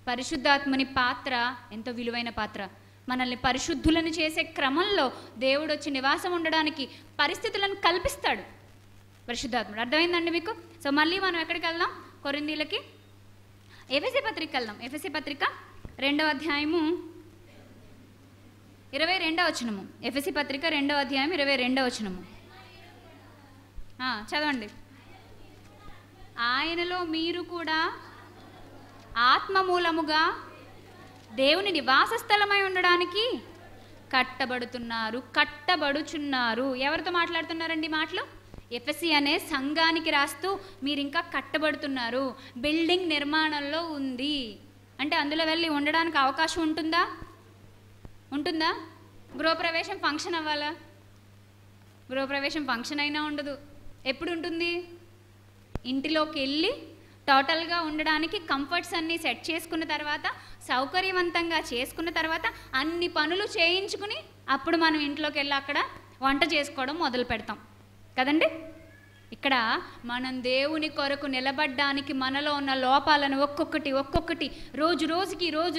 పరిశుద్ధాత్ముని పాత్ర ఎంతో విలువైన పాత్ర. మనల్ని పరిశుద్ధులను చేసే క్రమంలో దేవుడు వచ్చి నివాసం ఉండడానికి పరిస్థితులను కల్పిస్తాడు పరిశుద్ధాత్ముడు. అర్థమైందండి మీకు? సో మళ్ళీ మనం ఎక్కడికి వెళ్దాం? కొరింథీయులకి, ఎఫెసీ పత్రిక వెళ్దాం. ఎఫెసీ పత్రిక 2వ అధ్యాయము 22వ వచనము. ఎఫెసీ పత్రిక 2వ అధ్యాయం 22వ వచనము చదవండి. ఆయనలో మీరు కూడా ఆత్మ మూలముగా దేవుని నివాస స్థలమై ఉండడానికి కట్టబడుచున్నారు. ఎవరితో మాట్లాడుతున్నారండి మాటలు? ఎఫెసీ అనే సంఘానికి రాస్తూ మీరు ఇంకా కట్టబడుతున్నారు. బిల్డింగ్ నిర్మాణంలో ఉంది అంటే అందులో వెళ్ళి ఉండడానికి అవకాశం ఉంటుందా? గృహప్రవేశం ఫంక్షన్ అవ్వాలా? గృహప్రవేశం ఫంక్షన్ అయినా ఉండదు. ఎప్పుడు ఉంటుంది? ఇంటిలోకి వెళ్ళి టోటల్గా ఉండడానికి కంఫర్ట్స్ అన్నీ సెట్ చేసుకున్న తర్వాత, సౌకర్యవంతంగా చేసుకున్న తర్వాత, అన్ని పనులు చేయించుకుని అప్పుడు మనం ఇంట్లోకి వెళ్ళి అక్కడ వంట చేసుకోవడం మొదలు పెడతాం కదండి. ఇక్కడ మనం దేవుని కొరకు నిలబడ్డానికి మనలో ఉన్న లోపాలను ఒక్కొక్కటి రోజు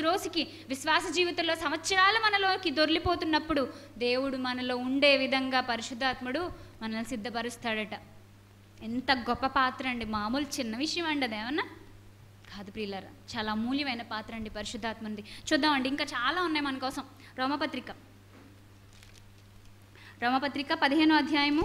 రోజుకి విశ్వాస జీవితంలో సంవత్సరాలు మనలోకి దొర్లిపోతున్నప్పుడు దేవుడు మనలో ఉండే విధంగా పరిశుద్ధాత్ముడు మనల్ని సిద్ధపరుస్తాడట. ఎంత గొప్ప పాత్ర అండి! మామూలు చిన్న విషయం అండి అదేమన్నా కాదు ప్రియులారా. చాలా అమూల్యమైన పాత్ర అండి పరిశుద్ధాత్మది. చూద్దామండి, ఇంకా చాలా ఉన్నాయి మన కోసం. రోమపత్రిక 15వ అధ్యాయము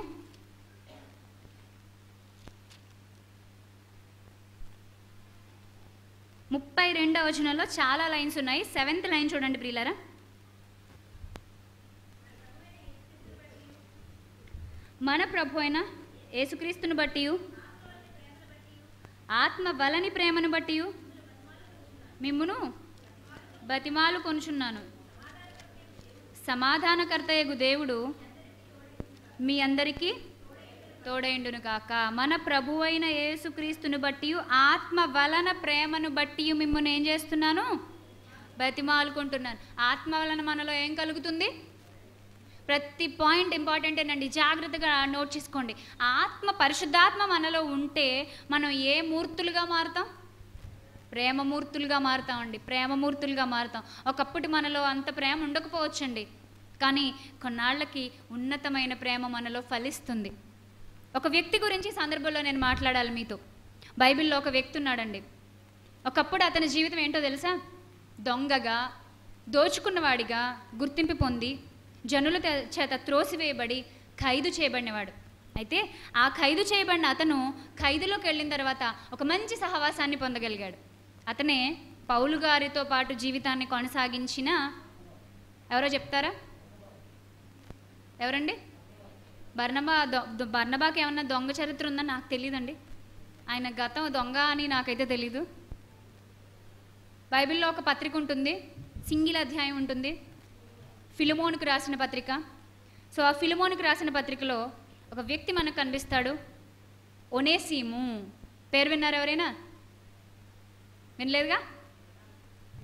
32వ వచనంలో చాలా లైన్స్ ఉన్నాయి. 7th లైన్ చూడండి ప్రియులారా. మన ప్రభు అయిన యేసుక్రీస్తుని బట్టి, ఆత్మ బలని ప్రేమను బట్టి మిమ్మును బతిమాలు కొనుచున్నాను. సమాధానకర్తయగు దేవుడు మీ అందరికీ తోడైండును కాక. మన ప్రభు అయిన యేసుక్రీస్తుని బట్టి, ఆత్మ వలన ప్రేమను బట్టి మిమ్మల్ని ఏం చేస్తున్నాను? బతిమాలుకుంటున్నాను. ఆత్మ వలన మనలో ఏం కలుగుతుంది? ప్రతి పాయింట్ ఇంపార్టెంటేనండి, జాగ్రత్తగా నోట్ చేసుకోండి. ఆత్మ, పరిశుద్ధాత్మ మనలో ఉంటే మనం ఏ మూర్తులుగా మారుతాం? ప్రేమమూర్తులుగా మారుతామండి. ప్రేమమూర్తులుగా మారుతాం. ఒకప్పుడు మనలో అంత ప్రేమ ఉండకపోవచ్చండి, కానీ కొన్నాళ్ళకి ఉన్నతమైన ప్రేమ మనలో ఫలిస్తుంది. ఒక వ్యక్తి గురించి సందర్భంలో నేను మాట్లాడాలి మీతో. బైబిల్లో ఒక వ్యక్తి ఉన్నాడండి. ఒకప్పుడు అతని జీవితం ఏంటో తెలుసా? దొంగగా, దోచుకున్నవాడిగా గుర్తింపు పొంది, జనుల చేత త్రోసివేయబడి ఖైదు చేయబడినవాడు. అయితే ఆ ఖైదు చేయబడిన అతను ఖైదులోకి వెళ్ళిన తర్వాత ఒక మంచి సహవాసాన్ని పొందగలిగాడు. అతనే పౌలు గారితో పాటు జీవితాన్ని కొనసాగించిన ఎవరో చెప్తారా? ఎవరండి? బర్నబాకి ఏమన్నా దొంగ చరిత్ర ఉందా? నాకు తెలియదండి. ఆయన గతం దొంగ అని నాకైతే తెలీదు. బైబిల్లో ఒక పత్రిక ఉంటుంది, సింగిల్ అధ్యాయం ఉంటుంది, ఫిలమోనుకు రాసిన పత్రిక. సో ఆ ఫిలమోనుకు రాసిన పత్రికలో ఒక వ్యక్తి మనకు కనిపిస్తాడు, ఒనేసిము. పేరు విన్నారా ఎవరైనా? వినలేదుగా?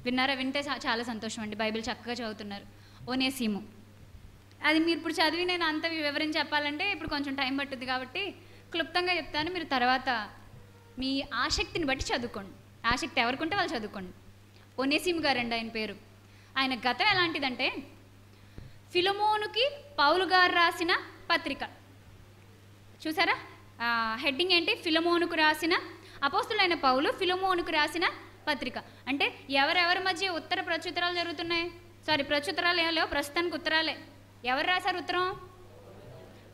విన్నారా? వింటే చాలా సంతోషం అండి. బైబిల్ చక్కగా చదువుతున్నారు. ఒనేసిము అది మీరు ఇప్పుడు చదివి నేను అంత వివరించి చెప్పాలంటే ఇప్పుడు కొంచెం టైం పట్టుద్ది, కాబట్టి క్లుప్తంగా చెప్తాను. మీరు తర్వాత మీ ఆసక్తిని బట్టి చదువుకోండి. ఆసక్తి ఎవరికుంటే వాళ్ళు చదువుకోండి. ఒనేసిము గారండి ఆయన పేరు. ఆయన గతం ఎలాంటిదంటే, ఫిలమోనుకి పౌలు గారు రాసిన పత్రిక. చూసారా హెడ్డింగ్ ఏంటి? ఫిలమోనుకు రాసిన, అపోస్తులైన పౌలు ఫిలమోనుకు రాసిన పత్రిక. అంటే ఎవరెవరి మధ్య ఉత్తర ప్రత్యుత్తరాలు జరుగుతున్నాయి? ప్రత్యుత్తరాలు ఏం లేవు, ప్రస్తుతానికి ఉత్తరాలే. ఎవరు రాశారు ఉత్తరం?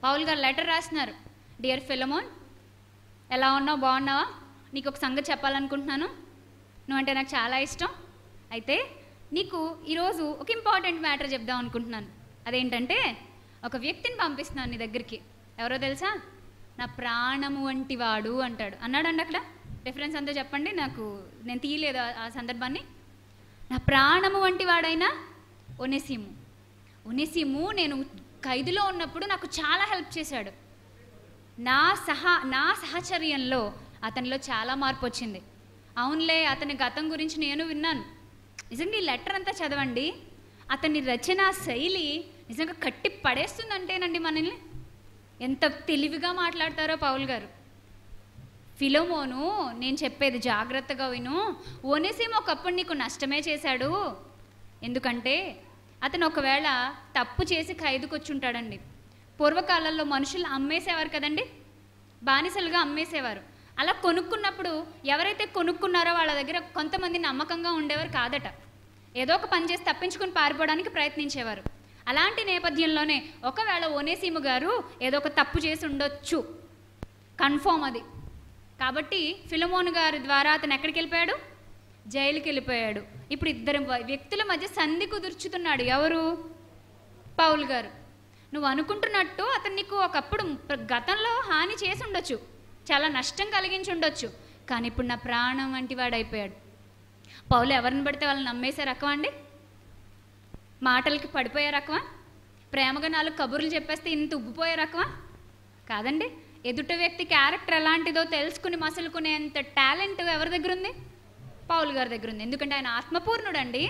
పౌలు గారు లెటర్ రాస్తున్నారు. డియర్ ఫిలమోన్, ఎలా ఉన్నావు? బాగున్నావా? నీకు ఒక సంగతి చెప్పాలనుకుంటున్నాను. నువ్వంటే నాకు చాలా ఇష్టం. అయితే నీకు ఈరోజు ఒక ఇంపార్టెంట్ మ్యాటర్ చెప్దాం అనుకుంటున్నాను. అదేంటంటే, ఒక వ్యక్తిని పంపిస్తున్నాను నీ దగ్గరికి. ఎవరో తెలుసా? నా ప్రాణము వంటి వాడు అంటాడు. అన్నాడండి అక్కడ. రిఫరెన్స్ అంతా చెప్పండి, నేను తీయలేదు ఆ సందర్భాన్ని. నా ప్రాణము వంటి వాడైనా ఒనేసిము నేను ఖైదులో ఉన్నప్పుడు నాకు చాలా హెల్ప్ చేశాడు. నా సహచర్యంలో అతనిలో చాలా మార్పు వచ్చింది. అవునులే, అతని గతం గురించి నేను విన్నాను. నిజంగా ఈ లెటర్ అంతా చదవండి, అతని రచన శైలి నిజంగా కట్టి పడేస్తుందంటేనండి మనల్ని. ఎంత తెలివిగా మాట్లాడతారో పౌలు గారు. ఫిలోమోను, నేను చెప్పేది జాగ్రత్తగా విను, ఒనేసిము ఒకప్పుడు నీకు నష్టమే చేశాడు. ఎందుకంటే అతను ఒకవేళ తప్పు చేసి ఖైదుకు వచ్చి ఉంటాడండి. పూర్వకాలంలో మనుషులు అమ్మేసేవారు కదండి, బానిసలుగా అమ్మేసేవారు. అలా కొనుక్కున్నప్పుడు ఎవరైతే కొనుక్కున్నారో వాళ్ళ దగ్గర కొంతమంది నమ్మకంగా ఉండేవారు కాదట. ఏదో ఒక పని చేసి తప్పించుకుని పారిపోవడానికి ప్రయత్నించేవారు. అలాంటి నేపథ్యంలోనే ఒకవేళ ఒనేసిము గారు ఏదో ఒక తప్పు చేసి ఉండొచ్చు, కన్ఫర్మ్ అది. కాబట్టి ఫిలమోను గారి ద్వారా అతను ఎక్కడికి వెళ్ళిపోయాడు? జైలుకి వెళ్ళిపోయాడు. ఇప్పుడు ఇద్దరు వ్యక్తుల మధ్య సంధి కుదుర్చుతున్నాడు. ఎవరు? పౌలు గారు. నువ్వు అనుకుంటున్నట్టు అతను నీకు ఒకప్పుడు గతంలో హాని చేసి ఉండొచ్చు, చాలా నష్టం కలిగించి ఉండొచ్చు, కానీ ఇప్పుడు నా ప్రాణం వంటి వాడు అయిపోయాడు. పౌలు ఎవరిని పడితే వాళ్ళని నమ్మేసే రకం అండి? మాటలకి పడిపోయే రకమా? ప్రేమగా 4 కబుర్లు చెప్పేస్తే ఇంత ఉబ్బిపోయే రకమా? కాదండి. ఎదుట వ్యక్తి క్యారెక్టర్ ఎలాంటిదో తెలుసుకుని మసలుకునేంత టాలెంట్ ఎవరి దగ్గర ఉంది? పౌలు గారి దగ్గర ఉంది. ఎందుకంటే ఆయన ఆత్మపూర్ణుడండి,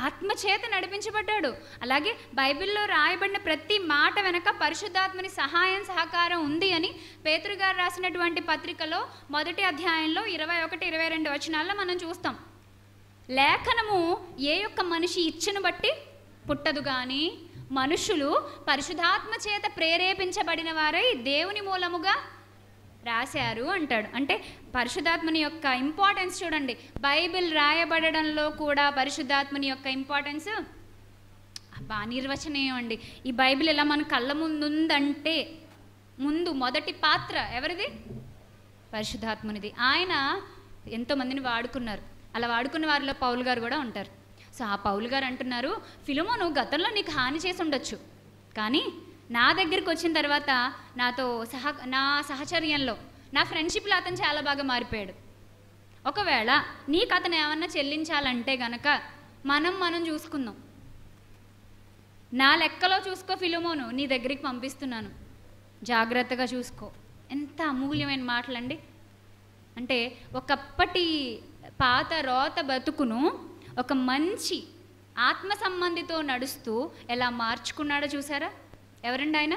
ఆత్మ చేత నడిపించబడ్డాడు. అలాగే బైబిల్లో రాయబడిన ప్రతి మాట వెనక పరిశుద్ధాత్మని సహాయం సహకారం ఉంది అని పేతురు గారు రాసినటువంటి పత్రికలో 1వ అధ్యాయంలో 21, 22 వచనాల్లో మనం చూస్తాం. లేఖనము ఏ యొక్క మనిషి ఇచ్చను బట్టి పుట్టదు, కానీ మనుషులు పరిశుద్ధాత్మ చేత ప్రేరేపించబడిన వారై దేవుని మూలముగా రాశారు అంటాడు. అంటే పరిశుద్ధాత్మని యొక్క ఇంపార్టెన్స్ చూడండి. బైబిల్ రాయబడడంలో కూడా పరిశుద్ధాత్మని యొక్క ఇంపార్టెన్స్ బాగా నిర్వచనీయం అండి. ఈ బైబిల్ ఎలా మన కళ్ళ ముందు ఉందంటే ముందు మొదటి పాత్ర ఎవరిది? పరిశుద్ధాత్మనిది. ఆయన ఎంతోమందిని వాడుకున్నారు. అలా వాడుకున్న వారిలో పౌలు గారు కూడా ఉంటారు. సో ఆ పౌలు గారు అంటున్నారు, ఫిలమోను గతంలో నీకు హాని చేసి ఉండొచ్చు, కానీ నా దగ్గరికి వచ్చిన తర్వాత నా సహచర్యంలో, నా ఫ్రెండ్షిప్లో అతను చాలా బాగా మారిపోయాడు. ఒకవేళ నీకు అతను ఏమన్నా చెల్లించాలంటే గనక మనం చూసుకుందాం. నా లెక్కలో చూసుకో ఫిలమోను, నీ దగ్గరికి పంపిస్తున్నాను, జాగ్రత్తగా చూసుకో. ఎంత అమూల్యమైన మాటలండి. అంటే ఒకప్పటి పాత రోత బతుకును ఒక మంచి ఆత్మ సంబంధితో నడుస్తూ ఎలా మార్చుకున్నాడో చూసారా? ఎవరండి ఆయన?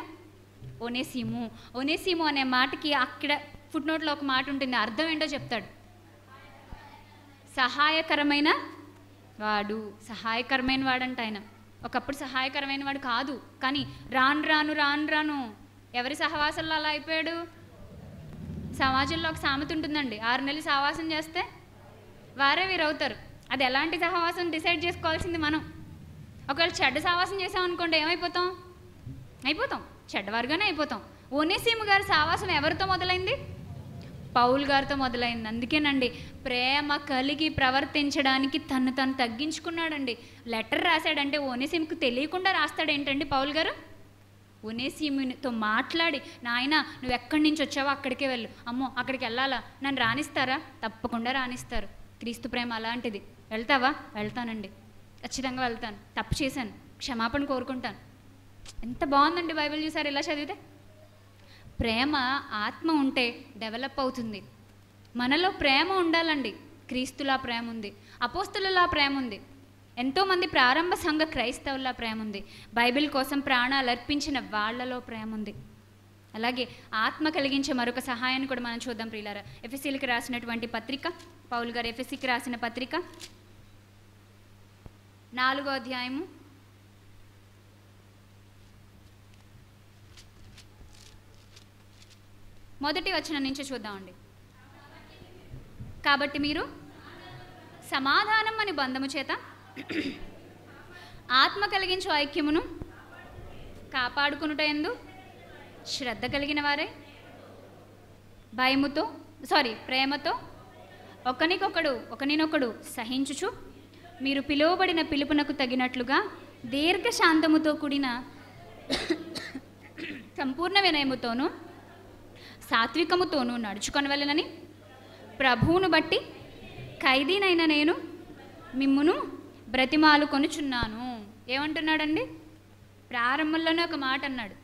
ఒనేసిము. ఒనేసిము అనే మాటకి అక్కడ ఫుట్ నోట్లో ఒక మాట ఉంటుంది, అర్థం ఏంటో చెప్తాడు. సహాయకరమైన వాడు. సహాయకరమైన వాడంట ఆయన. ఒకప్పుడు సహాయకరమైన వాడు కాదు, కానీ రాను రాను ఎవరి సహవాసంలో అలా అయిపోయాడు? సమాజంలో ఒక సామెత ఉంటుందండి, 6 నెలలు సహవాసం చేస్తే వారే వీరవుతారు. అది ఎలాంటి సహవాసం డిసైడ్ చేసుకోవాల్సింది మనం. ఒకవేళ చెడ్డ సహవాసం చేసామనుకోండి, ఏమైపోతాం? చెడ్డవారుగానే అయిపోతాం. ఒనేసిము గారి సహవాసం ఎవరితో మొదలైంది? పౌలు గారితో మొదలైంది. అందుకేనండి ప్రేమ కలిగి ప్రవర్తించడానికి తను తగ్గించుకున్నాడండి. లెటర్ రాశాడంటే ఒనేసిముకు తెలియకుండా రాస్తాడు ఏంటండి పౌలు గారు? ఒనేసిముతో మాట్లాడి, నాయన నువ్వు ఎక్కడి నుంచి వచ్చావో అక్కడికే వెళ్ళు. అమ్మో అక్కడికి వెళ్ళాలా? నన్ను రానిస్తారా? తప్పకుండా రానిస్తారు. క్రీస్తు ప్రేమ అలాంటిది. వెళ్తావా? వెళ్తానండి, ఖచ్చితంగా వెళ్తాను. తప్పు చేశాను, క్షమాపణ కోరుకుంటాను. ఎంత బాగుందండి బైబిల్. చూసారు ఇలా చదివితే? ప్రేమ ఆత్మ ఉంటే డెవలప్ అవుతుంది. మనలో ప్రేమ ఉండాలండి. క్రీస్తులా ప్రేమ ఉంది, అపోస్తలులా ప్రేమ ఉంది, ఎంతోమంది ప్రారంభ సంఘ క్రైస్తవుల్లా ప్రేమ ఉంది, బైబిల్ కోసం ప్రాణాలు అర్పించిన వాళ్ళలో ప్రేమ ఉంది. అలాగే ఆత్మ కలిగించే మరొక సహాయాన్ని కూడా మనం చూద్దాం ప్రియులారా. ఎఫెసీలకు రాసినటువంటి పత్రిక, పౌలు గారు ఎఫెసీకి రాసిన పత్రిక 4వ అధ్యాయము 1వ వచనం నుంచి చూద్దామండి. కాబట్టి మీరు సమాధానం అని బంధము చేత ఆత్మ కలిగించు ఐక్యమును కాపాడుకునుటయందు శ్రద్ధ కలిగిన వారే ప్రేమతో ఒకనినొకడు సహించుచు మీరు పిలువబడిన పిలుపునకు తగినట్లుగా దీర్ఘశాంతముతో కూడిన సంపూర్ణ వినయముతోనూ సాత్వికముతోనూ నడుచుకొనవలెనని ప్రభువును బట్టి ఖైదీనైన నేను మిమ్మును బ్రతిమాలు కొనుచున్నాను. ఏమంటున్నాడండి? ప్రారంభంలోనే ఒక మాట అన్నాడు,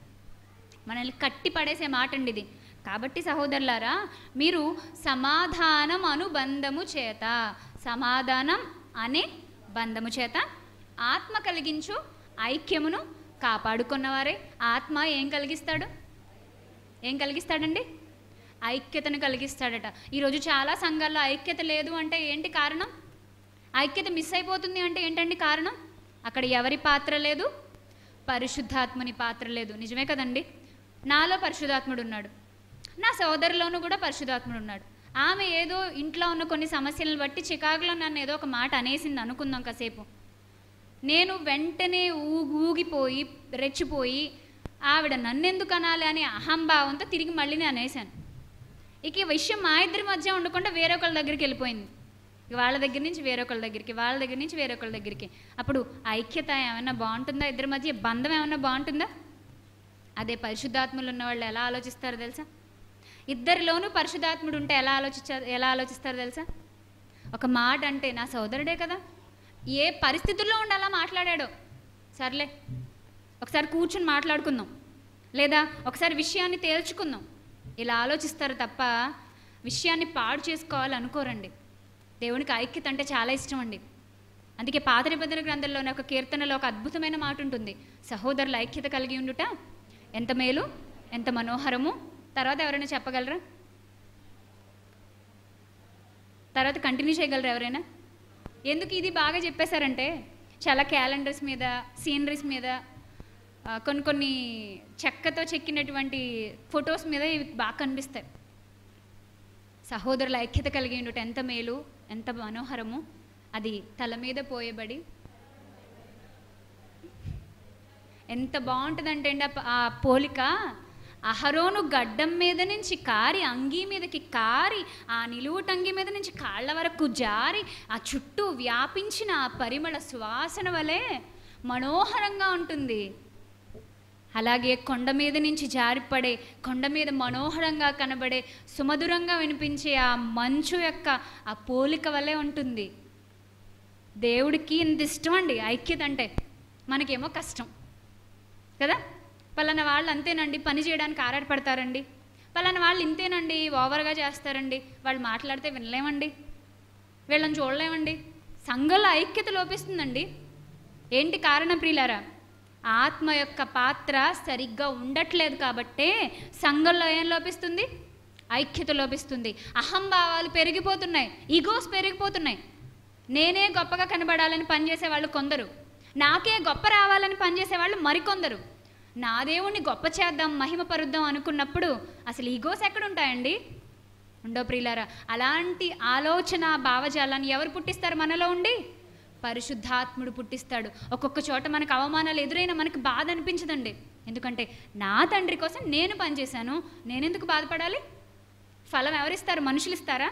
మనల్ని కట్టి పడేసే మాట అండి ఇది. కాబట్టి సహోదరులారా, మీరు సమాధానం అనుబంధము చేత, సమాధానం అనే బంధము చేత ఆత్మ కలిగించు ఐక్యమును కాపాడుకున్నవారే. ఆత్మ ఏం కలిగిస్తాడు? ఏం కలిగిస్తాడండి? ఐక్యతను కలిగిస్తాడట. ఈరోజు చాలా సంఘాల్లో ఐక్యత లేదు అంటే ఏంటి కారణం? ఐక్యత మిస్ అయిపోతుంది అంటే ఏంటండి కారణం? అక్కడ ఎవరి పాత్ర లేదు? పరిశుద్ధాత్మని పాత్ర లేదు. నిజమే కదండి. నాలో పరిశుద్ధాత్ముడు ఉన్నాడు, నా సోదరులోనూ కూడా పరిశుద్ధాత్ముడు ఉన్నాడు. ఆమె ఏదో ఇంట్లో ఉన్న కొన్ని సమస్యలను బట్టి చికాకులో నన్ను ఏదో ఒక మాట అనేసింది అనుకుందాం కాసేపు. నేను వెంటనే ఊగిపోయి రెచ్చిపోయి ఆవిడ నన్నెందుకు అనాలి అనే అహంభావంతో తిరిగి మళ్ళీ నేను అనేసాను. ఇక ఈ విషయం మా ఇద్దరి మధ్య ఉండకుండా వేరొకళ్ళ దగ్గరికి వెళ్ళిపోయింది. వాళ్ళ దగ్గర నుంచి వేరొకళ్ళ దగ్గరికి, వాళ్ళ దగ్గర నుంచి వేరొకళ్ళ దగ్గరికి. అప్పుడు ఐక్యత ఏమైనా బాగుంటుందా? ఇద్దరి మధ్య బంధం ఏమైనా బాగుంటుందా? అదే పరిశుద్ధాత్ములు ఉన్న వాళ్ళు ఎలా ఆలోచిస్తారో తెలుసా? ఇద్దరిలోనూ పరిశుద్ధాత్ముడు ఉంటే ఎలా ఆలోచిస్తారో తెలుసా? ఒక మాట అంటే నా సోదరుడే కదా, ఏ పరిస్థితుల్లో ఉండి అలా మాట్లాడాడో, సర్లే ఒకసారి కూర్చుని మాట్లాడుకుందాం, లేదా ఒకసారి విషయాన్ని తేల్చుకుందాం, ఇలా ఆలోచిస్తారు తప్ప విషయాన్ని పాడు చేసుకోవాలనుకోరండి. దేవునికి ఐక్యత అంటే చాలా ఇష్టం అండి. అందుకే పాత నిబంధన గ్రంథంలోని ఒక కీర్తనలో ఒక అద్భుతమైన మాట ఉంటుంది, సహోదరుల ఐక్యత కలిగి ఉండుట ఎంత మేలు ఎంత మనోహరము. తర్వాత ఎవరైనా చెప్పగలరా? తర్వాత కంటిన్యూ చేయగలరా ఎవరైనా? ఎందుకు ఇది బాగా చెప్పేశారంటే, చాలా క్యాలెండర్స్ మీద, సీనరీస్ మీద, కొన్ని చెక్కతో చెక్కినటువంటి ఫొటోస్ మీద ఇవి బాగా కనిపిస్తాయి. సహోదరుల ఐక్యత కలిగి ఉండుట ఎంత మేలు ఎంత మనోహరము. అది తల మీద పోయబడి ఎంత బాగుంటుందంటే అండి ఆ పోలిక. అహరోను గడ్డం మీద నుంచి కారి అంగీ మీదకి కారి ఆ నిలువుటంగి మీద నుంచి కాళ్ళ వరకు జారి ఆ చుట్టూ వ్యాపించిన ఆ పరిమళ సువాసన వలె మనోహరంగా ఉంటుంది. అలాగే కొండ మీద నుంచి జారిపడే, కొండ మీద మనోహరంగా కనబడే, సుమధురంగా వినిపించే ఆ మంచు యొక్క ఆ పోలిక వలె ఉంటుంది. దేవుడికి ఇంత ఇష్టం అండి ఐక్యత అంటే. మనకేమో కష్టం కదా. పలానా వాళ్ళు అంతేనండి, పని చేయడానికి ఆరాటపడతారండి. పలానా వాళ్ళు ఇంతేనండి, ఓవర్గా చేస్తారండి, వాళ్ళు మాట్లాడితే వినలేమండి, వీళ్ళని చూడలేమండి. సంఘంలో ఐక్యత లోపిస్తుందండి. ఏంటి కారణం ప్రియులారా? ఆత్మ యొక్క పాత్ర సరిగ్గా ఉండట్లేదు కాబట్టే సంఘంలో ఏం లోపిస్తుంది? ఐక్యత లోపిస్తుంది. అహంభావాలు పెరిగిపోతున్నాయి, ఈగోస్ పెరిగిపోతున్నాయి. నేనే గొప్పగా కనబడాలని పనిచేసే వాళ్ళు కొందరు, నాకే గొప్ప రావాలని పనిచేసేవాళ్ళు మరికొందరు. నా దేవుణ్ణి గొప్ప చేద్దాం, మహిమ పరుద్దాం అనుకున్నప్పుడు అసలు ఈగోస్ ఎక్కడుంటాయండి? ఉండో ప్రియులారా. అలాంటి ఆలోచన భావజాలాన్ని ఎవరు పుట్టిస్తారు మనలో ఉండి? పరిశుద్ధాత్ముడు పుట్టిస్తాడు. ఒక్కొక్క చోట మనకు అవమానాలు ఎదురైనా మనకు బాధ అనిపించదండి. ఎందుకంటే నా తండ్రి కోసం నేను పనిచేశాను, నేనెందుకు బాధపడాలి? ఫలం ఎవరిస్తారు? మనుషులు ఇస్తారా?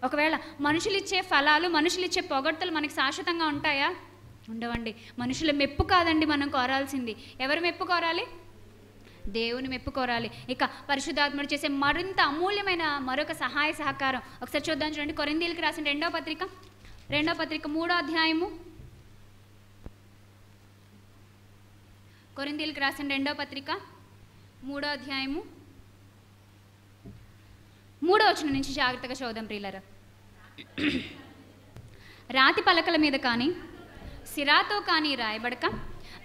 ఒకవేళ మనుషులు ఇచ్చే ఫలాలు, మనుషులు ఇచ్చే పొగడ్తలు మనకి శాశ్వతంగా ఉంటాయా? ఉండవండి. మనుషుల మెప్పు కాదండి మనం కోరాల్సింది. ఎవరు మెప్పు కోరాలి? దేవుని మెప్పు కోరాలి. ఇక పరిశుద్ధాత్ముడు చేసే మరింత అమూల్యమైన మరొక సహాయ సహకారం ఒకసారి చూద్దాం. చూడండి, కొరింథీయులకు రాసిన రెండవ పత్రిక 3వ అధ్యాయము. కొరింథీయులకు రాసిన 2వ పత్రిక 3వ అధ్యాయము 3వ వచనం నుంచి జాగ్రత్తగా చదువుదాం ప్రియులారా. రాతి పలకల మీద కానీ సిరాతో కానీ రాయబడక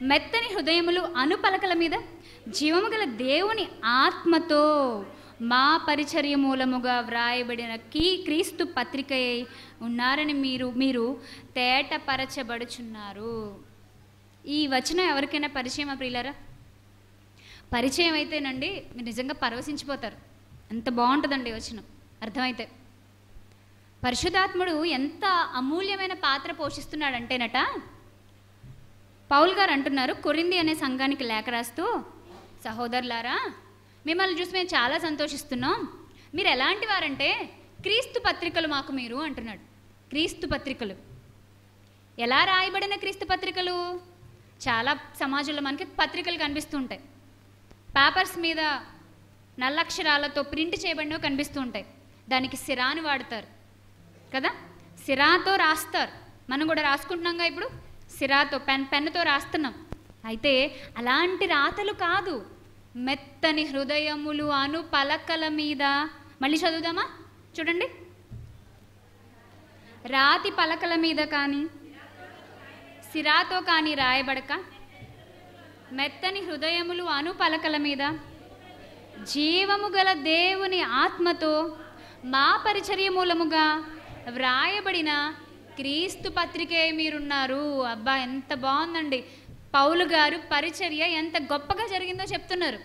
మెత్తని హృదయములు అను పలకల మీద జీవము గల దేవుని ఆత్మతో మా పరిచర్య మూలముగా వ్రాయబడిన క్రీస్తు పత్రికై ఉన్నారని మీరు తేటపరచబడుచున్నారు. ఈ వచనం ఎవరికైనా పరిచయమా ప్రియులారా? పరిచయం అయితేనండి మీరు నిజంగా పరవశించిపోతారు. ఎంత బాగుంటుందండి వచనం అర్థమైతే. పరిశుద్ధాత్ముడు ఎంత అమూల్యమైన పాత్ర పోషిస్తున్నాడంటేనట, పౌలు గారు అంటున్నారు కొరింథీ అనే సంఘానికి లేఖ రాస్తూ, సహోదరులారా మిమ్మల్ని చూసి మేము చాలా సంతోషిస్తున్నాం. మీరు ఎలాంటి వారంటే క్రీస్తు పత్రికలు మాకు మీరు అంటున్నాడు. క్రీస్తు పత్రికలు ఎలా రాయబడిన క్రీస్తు పత్రికలు? చాలా సమాజంలో మనకి పత్రికలు కనిపిస్తూ ఉంటాయి. పేపర్స్ మీద నల్లక్షరాలతో ప్రింట్ చేయబడినవి కనిపిస్తూ ఉంటాయి. దానికి సిరాని వాడతారు కదా, సిరాతో రాస్తారు. మనం కూడా రాసుకుంటున్నాంగా ఇప్పుడు, సిరాతో పెన్నుతో రాస్తున్నాం. అయితే అలాంటి రాతలు కాదు, మెత్తని హృదయములు అను పలకల మీద, మళ్ళీ చదువుదామా, చూడండి, రాతి పలకల మీద కానీ సిరాతో కానీ రాయబడక మెత్తని హృదయములు అను పలకల మీద జీవము గల దేవుని ఆత్మతో మా పరిచర్య మూలముగా వ్రాయబడిన క్రీస్తు పత్రికే మీరున్నారు. అబ్బా, ఎంత బాగుందండి. పౌలు గారు పరిచర్య ఎంత గొప్పగా జరిగిందో చెప్తున్నారు.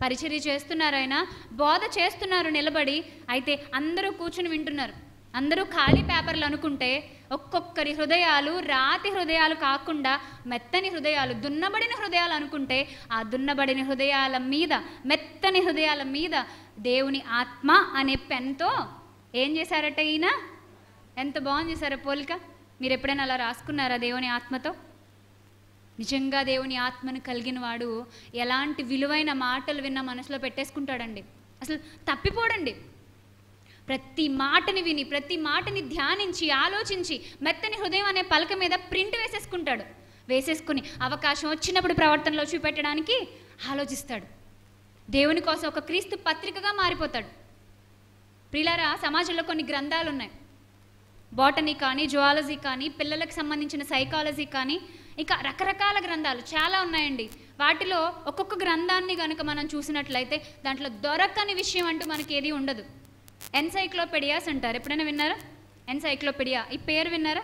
పరిచర్య చేస్తున్నారు, ఆయన బోధ చేస్తున్నారు నిలబడి. అయితే అందరూ కూర్చుని వింటున్నారు. అందరూ ఖాళీ పేపర్లు అనుకుంటే ఒక్కొక్కరి హృదయాలు రాతి హృదయాలు కాకుండా మెత్తని హృదయాలు, దున్నబడిన హృదయాలు అనుకుంటే ఆ దున్నబడిన హృదయాల మీద, మెత్తని హృదయాల మీద దేవుని ఆత్మ అనే పెన్తో ఏం చేశారట ఈయన? ఎంత బాగుంది చేశారో పోలిక. మీరు ఎప్పుడైనా అలా రాసుకున్నారా దేవుని ఆత్మతో? నిజంగా దేవుని ఆత్మను కలిగిన వాడు ఎలాంటి విలువైన మాటలు విన్నా మనసులో పెట్టేసుకుంటాడండి. అసలు తప్పిపోడండి. ప్రతి మాటని విని, ప్రతి మాటని ధ్యానించి, ఆలోచించి మెత్తని హృదయం అనే పలక మీద ప్రింట్ వేసేసుకుంటాడు. వేసేసుకుని అవకాశం వచ్చినప్పుడు ప్రవర్తనలో చూపెట్టడానికి ఆలోచిస్తాడు. దేవుని కోసం ఒక క్రీస్తు పత్రికగా మారిపోతాడు. ప్రియులారా, సమాజంలో కొన్ని గ్రంథాలు ఉన్నాయి. బాటనీ కానీ, జువాలజీ కానీ, పిల్లలకు సంబంధించిన సైకాలజీ కానీ, ఇంకా రకరకాల గ్రంథాలు చాలా ఉన్నాయండి. వాటిలో ఒక్కొక్క గ్రంథాన్ని కనుక మనం చూసినట్లయితే దాంట్లో దొరకని విషయం అంటూ మనకి ఏది ఉండదు. ఎన్సైక్లోపీడియాస్ అంటారు. ఎప్పుడైనా విన్నారా? ఎన్సైక్లోపీడియా, ఈ పేరు విన్నారా?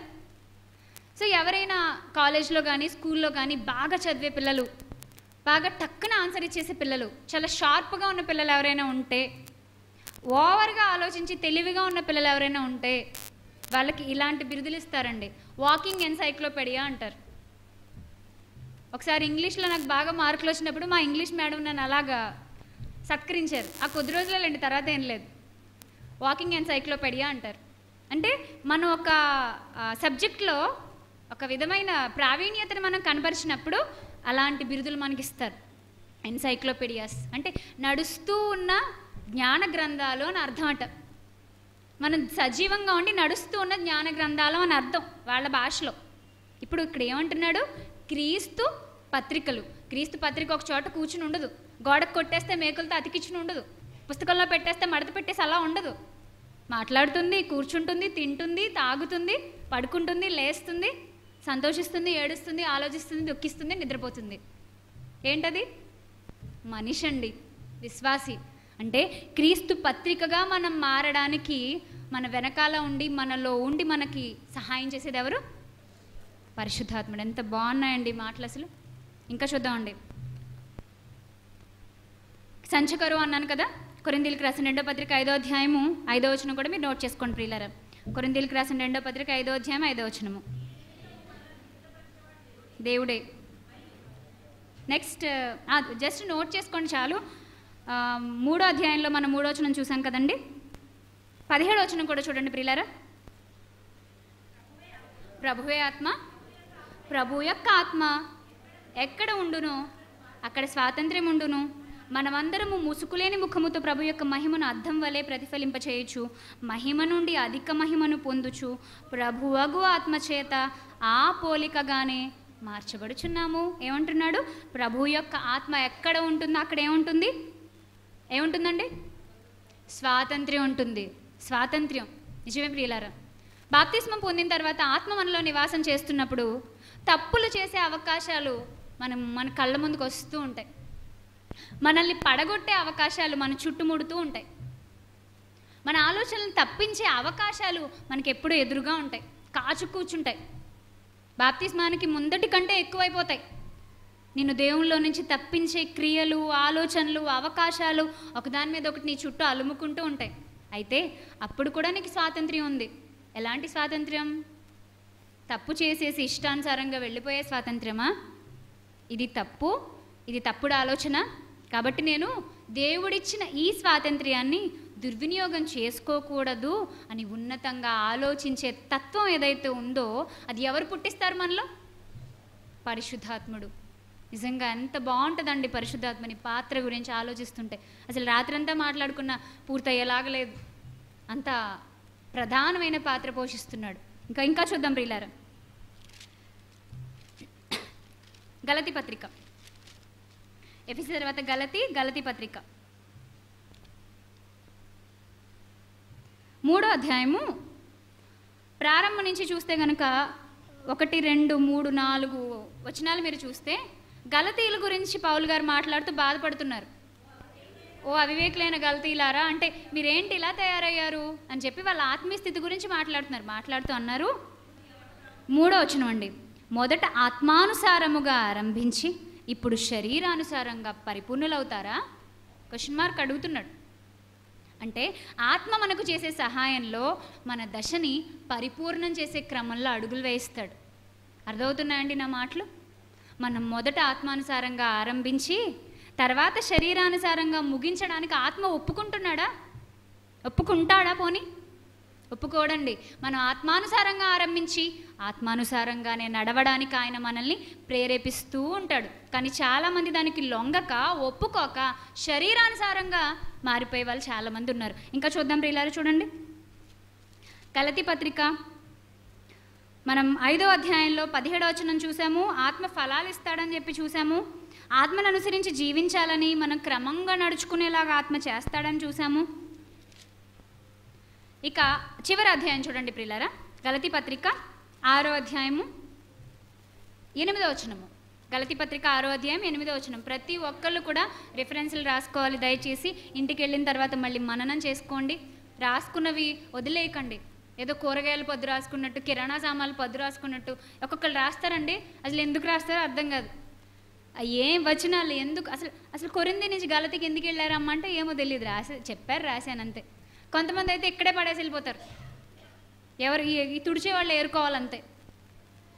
సో ఎవరైనా కాలేజ్లో కానీ స్కూల్లో కానీ బాగా చదివే పిల్లలు, బాగా టక్కున ఆన్సర్ ఇచ్చేసే పిల్లలు, చాలా షార్ప్గా ఉన్న పిల్లలు ఎవరైనా ఉంటే, ఓవర్గా ఆలోచించి తెలివిగా ఉన్న పిల్లలు ఎవరైనా ఉంటే వాళ్ళకి ఇలాంటి బిరుదులు ఇస్తారండి. వాకింగ్ ఎన్సైక్లోపీడియా అంటారు. ఒకసారి ఇంగ్లీష్లో నాకు బాగా మార్కులు వచ్చినప్పుడు మా ఇంగ్లీష్ మేడం నన్ను అలాగా సత్కరించారు. ఆ కొద్ది రోజులండి, తర్వాత ఏం లేదు. వాకింగ్ ఎన్సైక్లోపీడియా అంటారు. అంటే మనం ఒక సబ్జెక్ట్లో ఒక విధమైన ప్రావీణ్యతను మనం కనపరిచినప్పుడు అలాంటి బిరుదులు మనకి ఇస్తారు. ఎన్సైక్లోపీడియాస్ అంటే నడుస్తూ ఉన్న జ్ఞాన గ్రంథాలు అని అర్థం అట. మనం సజీవంగా ఉండి నడుస్తూ ఉన్న జ్ఞాన గ్రంథాలు అని అర్థం వాళ్ళ భాషలో. ఇప్పుడు ఇక్కడ ఏమంటున్నాడు? క్రీస్తు పత్రికలు. క్రీస్తు పత్రిక ఒక చోట కూర్చుని ఉండదు. గోడకు కొట్టేస్తే మేకులతో అతికించుని ఉండదు. పుస్తకంలో పెట్టేస్తే మడత పెట్టేసి అలా ఉండదు. మాట్లాడుతుంది, కూర్చుంటుంది, తింటుంది, తాగుతుంది, పడుకుంటుంది, లేస్తుంది, సంతోషిస్తుంది, ఏడుస్తుంది, ఆలోచిస్తుంది, దుఃఖిస్తుంది, నిద్రపోతుంది. ఏంటది? మనిషి అండి, విశ్వాసి. అంటే క్రీస్తు పత్రికగా మనం మారడానికి మన వెనకాల ఉండి, మనలో ఉండి మనకి సహాయం చేసేది ఎవరు? పరిశుద్ధాత్ముడు. ఎంత బాగున్నాయండి మాటలు అసలు. ఇంకా చూద్దామండి. సంచకరు అన్నాను కదా. కొరింథీయులకు రాసిన 2వ పత్రిక 5వ అధ్యాయము 5వ వచనం కూడా మీరు నోట్ చేసుకోండి ప్రియులారా. కొరింథీయులకు రాసిన 2వ పత్రిక 5వ అధ్యాయం 5వ వచనము. దేవుడే. నెక్స్ట్ జస్ట్ నోట్ చేసుకోండి చాలు. 3వ అధ్యాయంలో మనం 3వ వచనం చూసాం కదండి. 17వ వచనం కూడా చూడండి ప్రియులారా. ప్రభువే ఆత్మ, ప్రభు యొక్క ఆత్మ ఎక్కడ ఉండునో అక్కడ స్వాతంత్ర్యం ఉండును. మనమందరము ముసుకులేని ముఖముతో ప్రభు యొక్క మహిమను అద్దం వలె ప్రతిఫలింపచేయచ్చు, మహిమ నుండి అధిక మహిమను పొందుచు ప్రభువగు ఆత్మచేత ఆ పోలికగానే మార్చబడుచున్నాము. ఏమంటున్నాడు? ప్రభు యొక్క ఆత్మ ఎక్కడ ఉంటుందో అక్కడ ఏముంటుంది? ఏముంటుందండి? స్వాతంత్ర్యం ఉంటుంది. స్వాతంత్ర్యం. నిజమే ప్రియులారా. బాప్తిస్మం పొందిన తర్వాత ఆత్మ మనలో నివాసం చేస్తున్నప్పుడు తప్పులు చేసే అవకాశాలు మన కళ్ళ ముందుకు వస్తూ ఉంటాయి. మనల్ని పడగొట్టే అవకాశాలు మన చుట్టుముడుతూ ఉంటాయి. మన ఆలోచనలను తప్పించే అవకాశాలు మనకి ఎప్పుడూ ఎదురుగా ఉంటాయి, కాచు కూర్చుంటాయి. బాప్తిస్మానికి ముందటి కంటే ఎక్కువైపోతాయి. నిన్ను దేవునిలో నుంచి తప్పించే క్రియలు, ఆలోచనలు, అవకాశాలు ఒకదాని మీద ఒకటి నీ చుట్టూ అలుముకుంటూ ఉంటాయి. అయితే అప్పుడు కూడా నీకు స్వాతంత్ర్యం ఉంది. ఎలాంటి స్వాతంత్ర్యం? తప్పు చేసేసి ఇష్టానుసారంగా వెళ్ళిపోయే స్వాతంత్ర్యమా? ఇది తప్పు, ఇది తప్పుడు ఆలోచన, కాబట్టి నేను దేవుడిచ్చిన ఈ స్వాతంత్ర్యాన్ని దుర్వినియోగం చేసుకోకూడదు అని ఉన్నతంగా ఆలోచించే తత్వం ఏదైతే ఉందో అది ఎవరు పుట్టిస్తారు మనలో? పరిశుద్ధాత్ముడు. నిజంగా ఎంత బాగుంటుందండి పరిశుద్ధాత్మని పాత్ర గురించి ఆలోచిస్తుంటే. అసలు రాత్రంతా మాట్లాడుకున్న పూర్తయ్యేలాగలేదు, అంత ప్రధానమైన పాత్ర పోషిస్తున్నాడు. ఇంకా చూద్దాం ప్రియులారా. గలతీ పత్రిక ఎఫెసీ తర్వాత గలతీ పత్రిక 3వ అధ్యాయము ప్రారంభం నుంచి చూస్తే కనుక 1, 2, 3, 4 వచనాలు మీరు చూస్తే గలతీయుల గురించి పౌలు గారు మాట్లాడుతూ బాధపడుతున్నారు. ఓ అవివేకులైన గలతీయులారా, అంటే మీరేంటి ఇలా తయారయ్యారు అని చెప్పి వాళ్ళ ఆత్మీయ స్థితి గురించి మాట్లాడుతూ అన్నారు. 3వ వచనం అండి, మొదట ఆత్మానుసారముగా ఆరంభించి ఇప్పుడు శరీరానుసారంగా పరిపూర్ణులవుతారా? క్వశ్చన్ మార్క్ అడుగుతున్నాడు. అంటే ఆత్మ మనకు చేసే సహాయంలో మన దశని పరిపూర్ణం చేసే క్రమంలో అడుగులు వేయిస్తాడు. అర్థమవుతున్నాయండి నా మాటలు? మనం మొదట ఆత్మానుసారంగా ఆరంభించి తర్వాత శరీరానుసారంగా ముగించడానికి ఆత్మ ఒప్పుకుంటాడా? పోనీ ఒప్పుకోడండి. మనం ఆత్మానుసారంగా ఆరంభించి ఆత్మానుసారంగానే నడవడానికి ఆయన మనల్ని ప్రేరేపిస్తూ ఉంటాడు. కానీ చాలామంది దానికి లొంగక ఒప్పుకోక శరీరానుసారంగా మారిపోయే వాళ్ళు చాలామంది ఉన్నారు. ఇంకా చూద్దాం ప్రియులారా, చూడండి గలతీ పత్రిక మనం 5వ అధ్యాయంలో 17వ వచనం చూసాము. ఆత్మ ఫలాలు ఇస్తాడని చెప్పి చూసాము. ఆత్మను అనుసరించి జీవించాలని మనం క్రమంగా నడుచుకునేలాగా ఆత్మ చేస్తాడని చూసాము. ఇక చివరి అధ్యాయం చూడండి ప్రియులారా, గలతీ పత్రిక 6వ అధ్యాయము 8వ వచనము. గలతీ పత్రిక 6వ అధ్యాయం 8వ వచనం. ప్రతి ఒక్కళ్ళు కూడా రిఫరెన్స్లు రాసుకోవాలి. దయచేసి ఇంటికి వెళ్ళిన తర్వాత మళ్ళీ మననం చేసుకోండి. రాసుకున్నవి వదిలేయకండి. ఏదో కూరగాయలు పొద్దు రాసుకున్నట్టు, కిరాణా సామాన్లు పొద్దు రాసుకున్నట్టు ఒక్కొక్కరు రాస్తారండి. అసలు ఎందుకు రాస్తారో అర్థం కాదు. ఏం వచనాలు ఎందుకు అసలు కొరింథీ నుంచి గలతీకి ఎందుకు వెళ్ళారమ్మ అంటే ఏమో తెలియదు, రాశాను అంతే. కొంతమంది అయితే ఇక్కడే పడేసి వెళ్ళిపోతారు. ఎవరు ఈ తుడిచే వాళ్ళు ఏరుకోవాలంతే.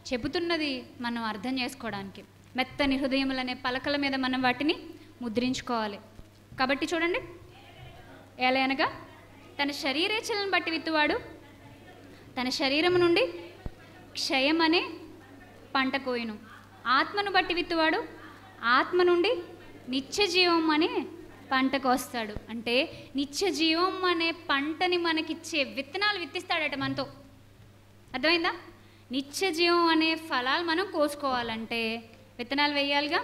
చెబుతున్నది మనం అర్థం చేసుకోవడానికి మెత్తని హృదయములనే పలకల మీద మనం వాటిని ముద్రించుకోవాలి. కాబట్టి చూడండి, ఎలాగనగా తన శరీరేచ్ఛలను బట్టి విత్తువాడు తన శరీరము నుండి క్షయమనే పంట కోయును, ఆత్మను బట్టి విత్తువాడు ఆత్మ నుండి నిత్య జీవం అనే పంటకు వస్తాడు. అంటే నిత్య జీవం అనే పంటని మనకిచ్చే విత్తనాలు విత్తిస్తాడట మనతో. అర్థమైందా? నిత్య జీవం అనే ఫలాలు మనం కోసుకోవాలంటే విత్తనాలు వేయాలిగా.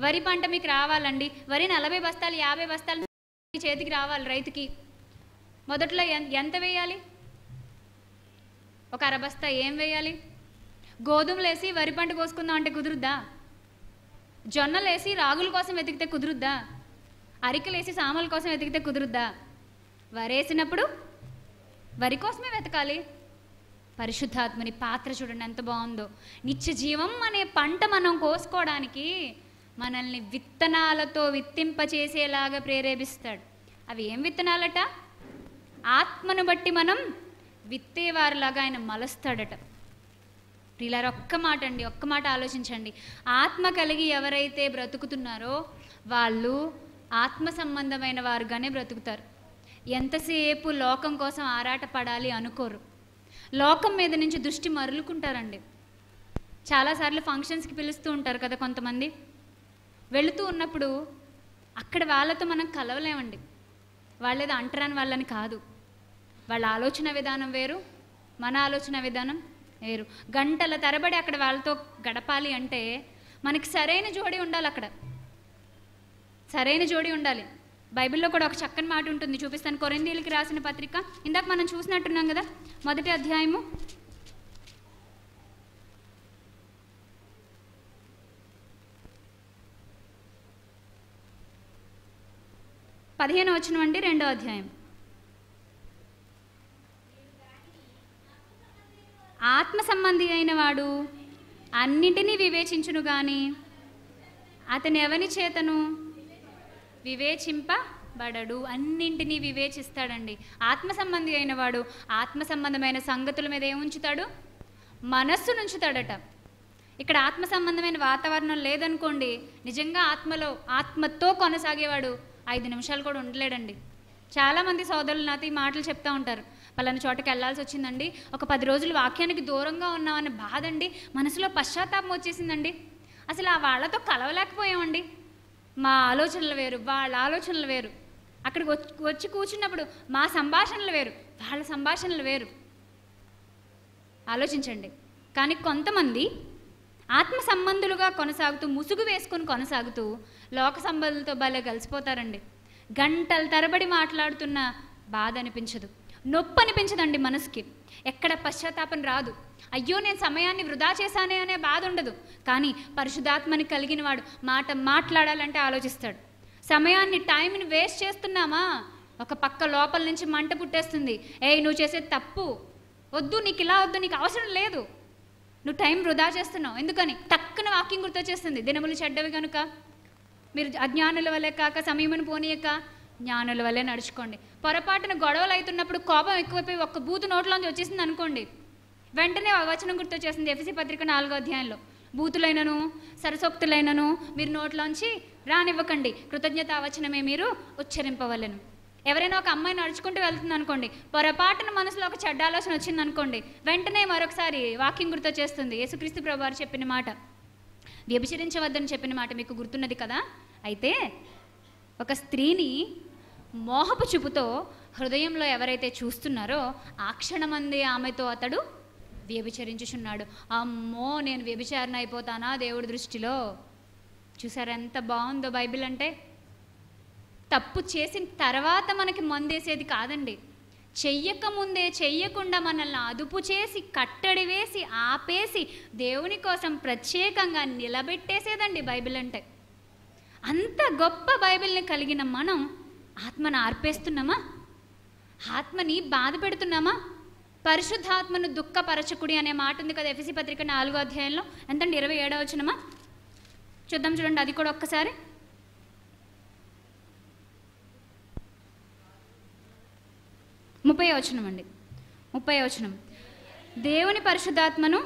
వరి పంట మీకు రావాలండి, వరి 40 బస్తాలు 50 బస్తాలు చేతికి రావాలి రైతుకి. మొదట్లో ఎంత వేయాలి? ఒక 1/2 బస్తా. ఏం వేయాలి? గోధుమలు వేసి వరి పంట కోసుకుందాం అంటే కుదురుద్దా? జొన్నలు వేసి రాగుల కోసం వెతికితే కుదురుద్దా? అరికలు వేసి సామల కోసం వెతికితే కుదురుద్దా? వరేసినప్పుడు వరి కోసమే వెతకాలి. పరిశుద్ధాత్మని పాత్ర చూడండి ఎంత బాగుందో. నిత్య జీవం అనే పంట మనం కోసుకోవడానికి మనల్ని విత్తనాలతో విత్తింపచేసేలాగా ప్రేరేపిస్తాడు. అవి ఏం విత్తనాలట? ఆత్మను బట్టి మనం విత్తేవారిలాగా ఆయన మలుస్తాడట. ప్రియులారా, ఒక్క మాట ఆలోచించండి. ఆత్మ కలిగి ఎవరైతే బ్రతుకుతున్నారో వాళ్ళు ఆత్మ సంబంధమైన వారుగానే బ్రతుకుతారు. ఎంతసేపు లోకం కోసం ఆరాట పడాలి అనుకోరు. లోకం మీద నుంచి దృష్టి మరలుకుంటారండి. చాలాసార్లు ఫంక్షన్స్కి పిలుస్తూ ఉంటారు కదా కొంతమంది. వెళుతూ ఉన్నప్పుడు అక్కడ వాళ్ళతో మనం కలవలేమండి. వాళ్ళేదో అంటరాని వాళ్ళని కాదు. వాళ్ళ ఆలోచన విధానం వేరు, మన ఆలోచన విధానం వేరు. గంటల తరబడి అక్కడ వాళ్ళతో గడపాలి అంటే మనకి సరైన జోడి ఉండాలి. అక్కడ సరైన జోడి ఉండాలి. బైబిల్లో కూడా ఒక చక్కని మాట ఉంటుంది, చూపిస్తాను. కొరింథీయులకు రాసిన పత్రిక ఇందాక మనం చూసినట్టున్నాం కదా, 1వ అధ్యాయము 15వ వచనం అండి, 2వ అధ్యాయం. ఆత్మ సంబంధి అయిన వాడు అన్నింటినీ వివేచించును గాని అతని ఎవని చేతను వివేచింపబడడు. అన్నింటినీ వివేచిస్తాడండి. ఆత్మ సంబంధి అయిన వాడు ఆత్మ సంబంధమైన సంగతుల మీద ఏముంచుతాడు? మనస్సును ఉంచుతాడట. ఇక్కడ ఆత్మ సంబంధమైన వాతావరణం లేదనుకోండి, నిజంగా ఆత్మతో కొనసాగేవాడు 5 నిమిషాలు కూడా ఉండలేడండి. చాలామంది సోదరులు నాతో ఈ మాటలు చెప్తూ ఉంటారు. పలానా చోటకి వెళ్ళాల్సి వచ్చిందండి, ఒక 10 రోజులు వాక్యానికి దూరంగా ఉన్నామన్న బాధండి, మనసులో పశ్చాత్తాపం వచ్చేసిందండి, అసలు ఆ వాళ్ళతో కలవలేకపోయామండి. మా ఆలోచనలు వేరు, వాళ్ళ ఆలోచనలు వేరు. అక్కడికి వచ్చి కూర్చున్నప్పుడు మా సంభాషణలు వేరు, వాళ్ళ సంభాషణలు వేరు. ఆలోచించండి. కానీ కొంతమంది ఆత్మ సంబంధులుగా కొనసాగుతూ ముసుగు వేసుకొని కొనసాగుతూ లోక సంబంధులతో భలే కలిసిపోతారండి. గంటల తరబడి మాట్లాడుతున్న బాధ అనిపించదు, నొప్పి అనిపించదండి మనసుకి. ఎక్కడ పశ్చాత్తాపం రాదు. అయ్యో నేను సమయాన్ని వృధా చేశానే అనే బాధ ఉండదు. కానీ పరిశుద్ధాత్మని కలిగిన వాడు మాట మాట్లాడాలంటే ఆలోచిస్తాడు. సమయాన్ని, టైంని వేస్ట్ చేస్తున్నామా? ఒక పక్క లోపల నుంచి మంట పుట్టేస్తుంది. ఏయ్ నువ్వు చేసేది తప్పు, వద్దు, నీకు ఇలా వద్దు, నీకు అవసరం లేదు, నువ్వు టైం వృధా చేస్తున్నావు. ఎందుకని? టక్కున వాక్యం గుర్తొచ్చేస్తుంది. దినములు చెడ్డవి కనుక మీరు అజ్ఞానుల వల్లే కాక సమయమును పోనీయక జ్ఞానుల వల్లే నడుచుకోండి. పొరపాటున గొడవలు అవుతున్నప్పుడు కోపం ఎక్కువైపోయి ఒక్క బూతు నోట్లోంచి వచ్చేసింది అనుకోండి, వెంటనే వచనం గుర్తొచ్చేసింది. ఎఫెసీ పత్రిక 4వ అధ్యాయంలో, బూతులైనను సరసోక్తులైనను మీరు నోట్లోంచి రానివ్వకండి, కృతజ్ఞతావచనమే మీరు ఉచ్చరింపవలెను. ఎవరైనా ఒక అమ్మాయి నడుచుకుంటూ వెళ్తుంది అనుకోండి, పొరపాటున మనసులో ఒక చెడ్డ ఆలోచన వచ్చింది అనుకోండి, వెంటనే మరొకసారి వాక్యం గుర్తొచ్చేస్తుంది. యేసుక్రీస్తు ప్రభువారు చెప్పిన మాట, వ్యభిచరించవద్దని చెప్పిన మాట మీకు గుర్తున్నది కదా. అయితే ఒక స్త్రీని మోహపు చూపుతో హృదయంలో ఎవరైతే చూస్తున్నారో ఆ క్షణమందే ఆమెతో అతడు వ్యభిచరించుచున్నాడు. అమ్మో నేను వ్యభిచారణ అయిపోతానా దేవుడి దృష్టిలో? చూసారా ఎంత బాగుందో బైబిల్ అంటే. తప్పు చేసిన తర్వాత మనకి మందేసేది కాదండి, చెయ్యకముందే, చెయ్యకుండా మనల్ని అదుపు చేసి కట్టడి వేసి ఆపేసి దేవుని కోసం ప్రత్యేకంగా నిలబెట్టేసేదండి బైబిల్ అంటే. అంత గొప్ప బైబిల్ని కలిగిన మనం ఆత్మను ఆర్పేస్తున్నామా? ఆత్మని బాధ పెడుతున్నామా? పరిశుద్ధాత్మను దుఃఖపరచకుడి అనే మాట ఉంది కదా ఎఫెసీ పత్రిక 4వ అధ్యాయంలో. ఎంతండి? 27వ వచనమా? చూద్దాం చూడండి, అది కూడా ఒక్కసారి. 30వ వచనం అండి, 30వ వచనం. దేవుని పరిశుద్ధాత్మను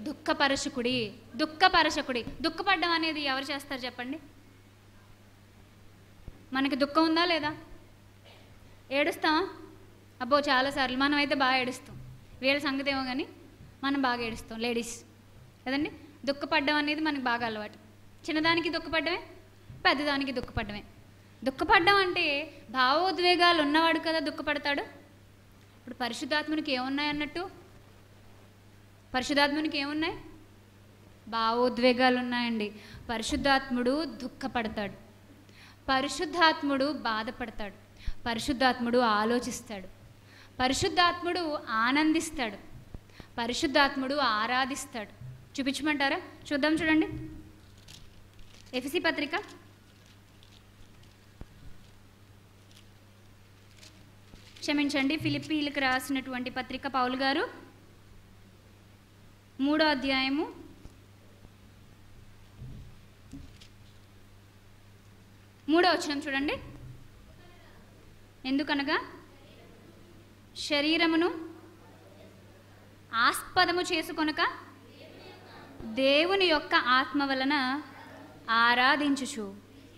దుఃఖపరచకుడి. దుఃఖపరచకుడి. దుఃఖపడ్డం అనేది ఎవరు చేస్తారు చెప్పండి? మనకి దుఃఖం ఉందా లేదా? ఏడుస్తామా? అబ్బో చాలాసార్లు. మనం అయితే బాగా ఏడుస్తాం. వీళ్ళ సంగతి ఏమో కానీ మనం బాగా ఏడుస్తాం లేడీస్ కదండి. దుఃఖపడ్డం అనేది మనకు బాగా అలవాటు. చిన్నదానికి దుఃఖపడ్డమే, పెద్దదానికి దుఃఖపడ్డమే. దుఃఖపడ్డం అంటే భావోద్వేగాలు ఉన్నవాడు కదా దుఃఖపడతాడు. ఇప్పుడు పరిశుద్ధాత్మనికి ఏమున్నాయి అన్నట్టు? పరిశుద్ధాత్మనికి ఏమున్నాయి? భావోద్వేగాలు ఉన్నాయండి. పరిశుద్ధాత్ముడు దుఃఖపడతాడు, పరిశుద్ధాత్ముడు బాధపడతాడు, పరిశుద్ధాత్ముడు ఆలోచిస్తాడు, పరిశుద్ధాత్ముడు ఆనందిస్తాడు, పరిశుద్ధాత్ముడు ఆరాధిస్తాడు. చూపించమంటారా? చూద్దాం చూడండి. ఎఫెసీ పత్రిక క్షమించండి, ఫిలిప్పీలకు రాసినటువంటి పత్రిక పౌలు గారు 3వ అధ్యాయము 3వ వచనం చూడండి. ఎందుకనగా శరీరమును ఆస్పదము చేసుకొనక దేవుని యొక్క ఆత్మ వలన ఆరాధించుచు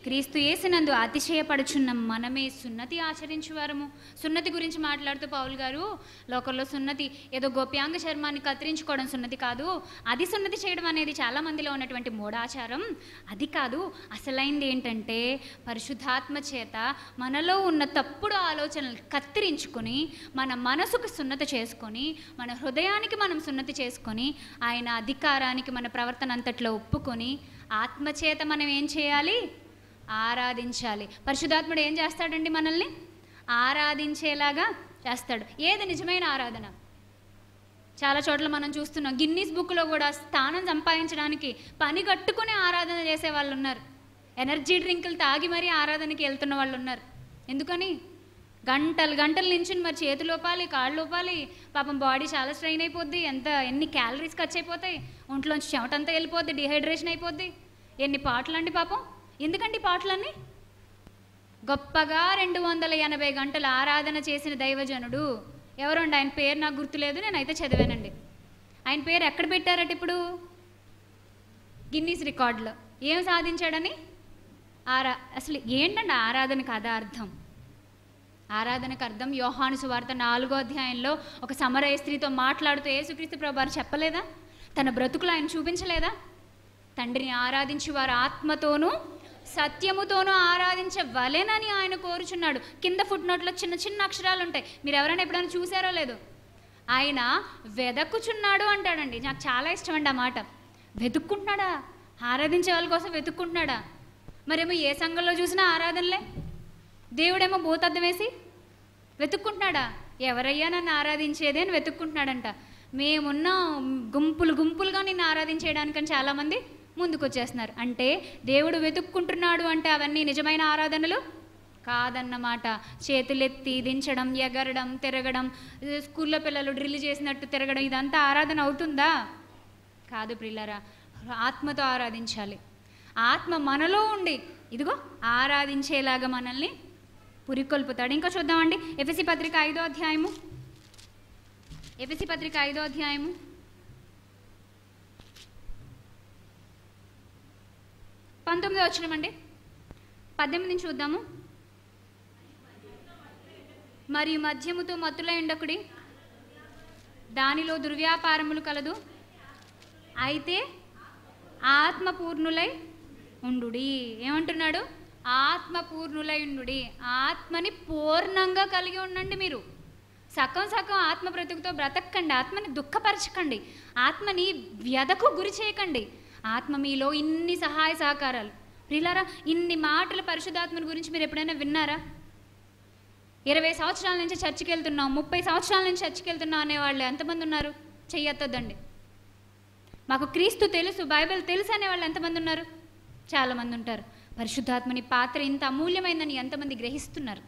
క్రీస్తు యేసునందు అతిశయపడుచున్న మనమే సున్నతి ఆచరించువారము. సున్నతి గురించి మాట్లాడుతూ పౌలు గారు, లోకంలో సున్నతి ఏదో గోప్యాంగ చర్మాన్ని కత్తిరించుకోవడం సున్నతి కాదు, అది సున్నతి చేయడం అనేది చాలామందిలో ఉన్నటువంటి మూఢాచారం. అది కాదు, అసలైంది ఏంటంటే పరిశుద్ధాత్మ చేత మనలో ఉన్న తప్పుడు ఆలోచనలు కత్తిరించుకొని మన మనసుకు సున్నతి చేసుకొని మన హృదయానికి మనం సున్నతి చేసుకొని ఆయన అధికారానికి మన ప్రవర్తన అంతట్లో ఒప్పుకొని ఆత్మచేత మనం ఏం చేయాలి? ఆరాధించాలి. పరిశుద్ధాత్ముడు ఏం చేస్తాడండి? మనల్ని ఆరాధించేలాగా చేస్తాడు. ఏది నిజమైన ఆరాధన? చాలా చోట్ల మనం చూస్తున్నాం, గిన్నీస్ బుక్లో కూడా స్థానం సంపాదించడానికి పని కట్టుకుని ఆరాధన చేసే వాళ్ళు ఉన్నారు. ఎనర్జీ డ్రింకులు తాగి మరీ ఆరాధనకి వెళ్తున్న వాళ్ళు ఉన్నారు. ఎందుకని? గంటలు గంటలు నించుని మరి చేతులు లోపాలి, కాళ్ళు లోపాలి, పాపం బాడీ చాలా స్ట్రెయిన్ అయిపోద్ది, ఎన్ని క్యాలరీస్ ఖర్చు అయిపోతాయి, ఒంట్లోంచి చెమటంతా వెళ్ళిపోద్ది, డిహైడ్రేషన్ అయిపోద్ది. ఎన్ని పాటలు అండి పాపం. ఎందుకండి పాటలన్నీ? గొప్పగా 280 గంటలు ఆరాధన చేసిన దైవజనుడు ఎవరండి? ఆయన పేరు నాకు గుర్తులేదు, నేనైతే చదివానండి. ఆయన పేరు ఎక్కడ పెట్టారట ఇప్పుడు? గిన్నీస్ రికార్డులో. ఏం సాధించాడని? అసలు ఏంటండి ఆరాధనకు అదా అర్థం? ఆరాధనకు అర్థం యోహాను సువార్త 4వ అధ్యాయంలో ఒక సమరయ స్త్రీతో మాట్లాడుతూ యేసుక్రీస్తు ప్రభువారు చెప్పలేదా? తన బ్రతుకులు ఆయన చూపించలేదా? తండ్రిని ఆరాధించి వారు ఆత్మతోనూ సత్యముతోనూ ఆరాధించవలెనని ఆయన కోరుచున్నాడు. కింద ఫుట్ నోట్లో చిన్న చిన్న అక్షరాలు ఉంటాయి, మీరు ఎవరైనా ఎప్పుడైనా చూసారో లేదో. ఆయన వెదకుచున్నాడు అంటాడండి. నాకు చాలా ఇష్టం అండి ఆ మాట. వెతుక్కుంటున్నాడా? ఆరాధించే వాళ్ళ కోసం వెతుక్కుంటున్నాడా? మరేమో ఏ సంఘంలో చూసినా ఆరాధనలే, దేవుడేమో భూతద్దం వేసి వెతుక్కుంటున్నాడా? ఎవరయ్యా నన్ను ఆరాధించేది అని వెతుక్కుంటున్నాడంట. మేమున్న గుంపులు గుంపులుగా నిన్ను ఆరాధించేయడానికని చాలామంది ముందుకు వచ్చేస్తున్నారు. అంటే దేవుడు వెతుక్కుంటున్నాడు అంటే అవన్నీ నిజమైన ఆరాధనలు కాదన్నమాట. చేతులెత్తి దించడం, ఎగరడం, తిరగడం, స్కూల్లో పిల్లలు డ్రిల్ చేసినట్టు తిరగడం, ఇదంతా ఆరాధన అవుతుందా? కాదు ప్రియులారా. ఆత్మతో ఆరాధించాలి. ఆత్మ మనలో ఉండి ఇదిగో ఆరాధించేలాగా మనల్ని పురికొల్పుతాడు. ఇంకా చూద్దామండి, ఎఫెసీ పత్రిక 5వ అధ్యాయము. ఎఫెసీ పత్రిక 5వ అధ్యాయము 19వ వచనం అండి. 18 చూద్దాము. మరియు మద్యముతో మత్తులై ఉండకుడి, దానిలో దుర్వ్యాపారములు కలదు, అయితే ఆత్మపూర్ణులై ఉండుడి. ఏమంటున్నాడు? ఆత్మపూర్ణులై ఉండుడి. ఆత్మని పూర్ణంగా కలిగి ఉండండి. మీరు సగం సగం ఆత్మ బ్రతుకుతో బ్రతకండి. ఆత్మని దుఃఖపరచకండి. ఆత్మని వ్యధకు గురి చేయకండి. ఆత్మ మీలో ఇన్ని సహాయ సహకారాలు. ప్రియులారా, ఇన్ని మాటలు పరిశుద్ధాత్మని గురించి మీరు ఎప్పుడైనా విన్నారా? 20 సంవత్సరాల నుంచి చర్చికి వెళ్తున్నాం, 30 సంవత్సరాల నుంచి చర్చికి వెళ్తున్నాం అనేవాళ్ళు ఎంతమంది ఉన్నారు? చెయ్యొద్దండి. మాకు క్రీస్తు తెలుసు, బైబిల్ తెలుసు అనేవాళ్ళు ఎంతమంది ఉన్నారు? చాలామంది ఉంటారు. పరిశుద్ధాత్మని పాత్ర ఇంత అమూల్యమైందని ఎంతమంది గ్రహిస్తున్నారు?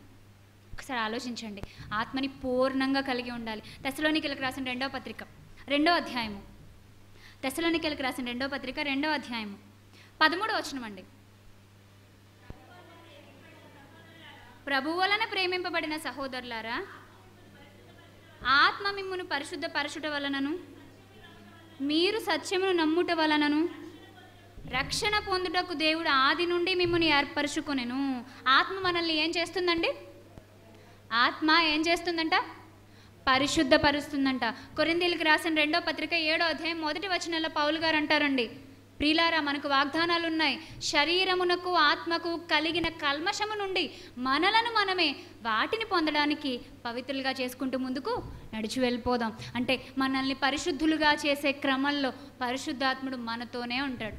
ఒకసారి ఆలోచించండి. ఆత్మని పూర్ణంగా కలిగి ఉండాలి. తెస్సలోనికీయులకు రాసిన 2వ పత్రిక 2వ అధ్యాయము. తెస్సలోనికీయులకు రాసిన 2వ పత్రిక 2వ అధ్యాయము 13వ వచనం అండి. ప్రభువు వలన ప్రేమింపబడిన సహోదరులారా, ఆత్మ మిమ్మును పరిశుద్ధ పరచుట వలనను మీరు సత్యమును నమ్ముట వలనను రక్షణ పొందుటకు దేవుడు ఆది నుండి మిమ్మల్ని ఏర్పరచుకొనెను. ఆత్మ మనల్ని ఏం చేస్తుందండి? ఆత్మ ఏం చేస్తుందంట? పరిశుద్ధపరుస్తుందంట. కొరింథీయులకు రాసిన 2వ పత్రిక 7వ అధ్యాయం 1వ వచనంలో పౌలు గారు అంటారండి, ప్రియులారా, మనకు వాగ్దానాలు ఉన్నాయి. శరీరమునకు ఆత్మకు కలిగిన కల్మషము నుండి మనలను మనమే వాటిని పొందడానికి పవిత్రులుగా చేసుకుంటూ ముందుకు నడిచి వెళ్ళిపోదాం. అంటే మనల్ని పరిశుద్ధులుగా చేసే క్రమంలో పరిశుద్ధాత్ముడు మనతోనే ఉంటాడు.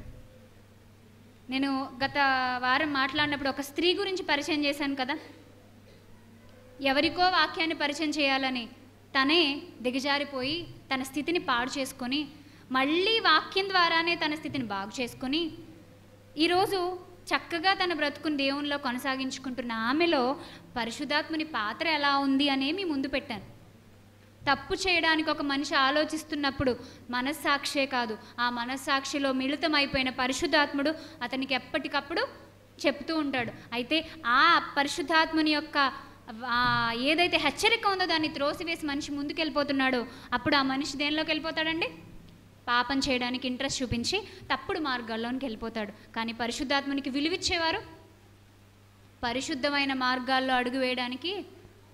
నేను గత వారం మాట్లాడినప్పుడు ఒక స్త్రీ గురించి పరిచయం చేశాను కదా. ఎవరికో వాక్యాన్ని పరిచయం చేయాలని తనే దిగజారిపోయి తన స్థితిని పాడు చేసుకొని మళ్ళీ వాక్యం ద్వారానే తన స్థితిని బాగు చేసుకొని ఈరోజు చక్కగా తన బ్రతుకుని దేవునిలో కొనసాగించుకుంటున్న ఆమెలో పరిశుద్ధాత్ముని పాత్ర ఎలా ఉంది అనే మీ ముందు పెట్టాను. తప్పు చేయడానికి ఒక మనిషి ఆలోచిస్తున్నప్పుడు మనస్సాక్షే కాదు, ఆ మనస్సాక్షిలో మిళితమైపోయిన పరిశుద్ధాత్ముడు అతనికి ఎప్పటికప్పుడు చెప్తూ ఉంటాడు. అయితే ఆ పరిశుద్ధాత్ముని యొక్క ఏదైతే హెచ్చరిక ఉందో దాన్ని త్రోసివేసి మనిషి ముందుకు వెళ్ళిపోతున్నాడో అప్పుడు ఆ మనిషి దేనిలోకి వెళ్ళిపోతాడండి? పాపం చేయడానికి ఇంట్రెస్ట్ చూపించి తప్పుడు మార్గాల్లోనికి వెళ్ళిపోతాడు. కానీ పరిశుద్ధాత్మునికి విలువిచ్చేవారు పరిశుద్ధమైన మార్గాల్లో అడుగు వేయడానికి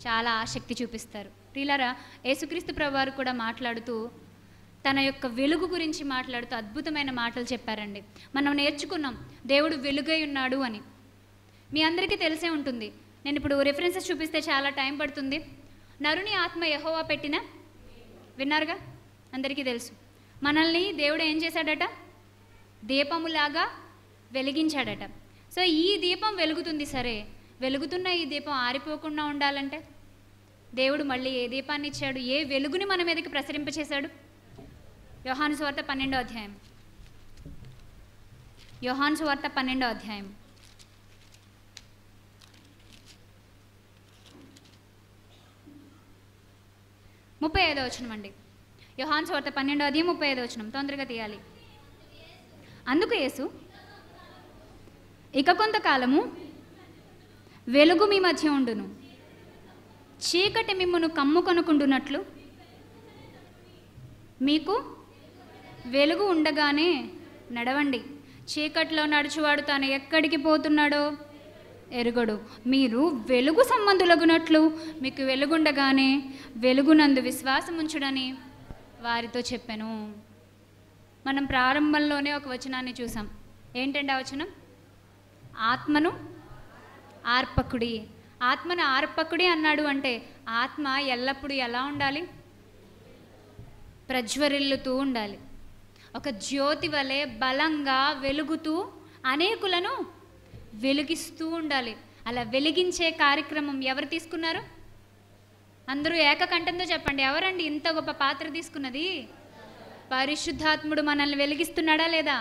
చాలా ఆసక్తి చూపిస్తారు. ప్రియులారా, యేసుక్రీస్తు ప్రభువారు కూడా మాట్లాడుతూ తన యొక్క వెలుగు గురించి మాట్లాడుతూ అద్భుతమైన మాటలు చెప్పారండి. మనం నేర్చుకున్నాం దేవుడు వెలుగై ఉన్నాడు అని. మీ అందరికీ తెలిసే ఉంటుంది. నేను ఇప్పుడు రెఫరెన్సెస్ చూపిస్తే చాలా టైం పడుతుంది. నరుని ఆత్మ యెహోవా పెట్టిన, విన్నారుగా, అందరికీ తెలుసు. మనల్ని దేవుడు ఏం చేశాడట? దీపములాగా వెలిగించాడట. సో ఈ దీపం వెలుగుతుంది, సరే, వెలుగుతున్న ఈ దీపం ఆరిపోకుండా ఉండాలంటే దేవుడు మళ్ళీ ఏ దీపాన్ని ఇచ్చాడు? ఏ వెలుగుని మన మీదకి ప్రసరింపచేశాడు? యోహాను సువార్త 12వ అధ్యాయం. యోహాను సువార్త 12వ అధ్యాయం 35వ వచనం అండి. యోహాను సువార్త 12వ అధ్యాయం 35వ వచనం, తొందరగా తీయాలి. అందుకు యేసు, ఇక కొంతకాలము వెలుగు మీ మధ్య ఉండును, చీకటి మిమ్మును కమ్ముకొనుకుంటున్నట్లు మీకు వెలుగు ఉండగానే నడవండి. చీకట్లో నడుచువాడు తాను ఎక్కడికి పోతున్నాడో ఎరుగడు. మీరు వెలుగు సంబంధులగునట్లు మీకు వెలుగుండగానే వెలుగునందు విశ్వాసం ఉంచుడని వారితో చెప్పాను. మనం ప్రారంభంలోనే ఒక వచనాన్ని చూసాం. ఏంటంటే ఆ వచనం? ఆత్మను ఆర్పకుడి. ఆత్మను ఆర్పకుడి అన్నాడు అంటే ఆత్మ ఎల్లప్పుడూ ఎలా ఉండాలి? ప్రజ్వరిల్లుతూ ఉండాలి. ఒక జ్యోతి వలె బలంగా వెలుగుతూ అనేకులను వెలిగిస్తూ ఉండాలి. అలా వెలిగించే కార్యక్రమం ఎవరు తీసుకున్నారు? అందరూ ఏకకంఠంతో చెప్పండి, ఎవరండి ఇంత గొప్ప పాత్ర తీసుకున్నది? పరిశుద్ధాత్ముడు మనల్ని వెలిగిస్తున్నాడా లేదా?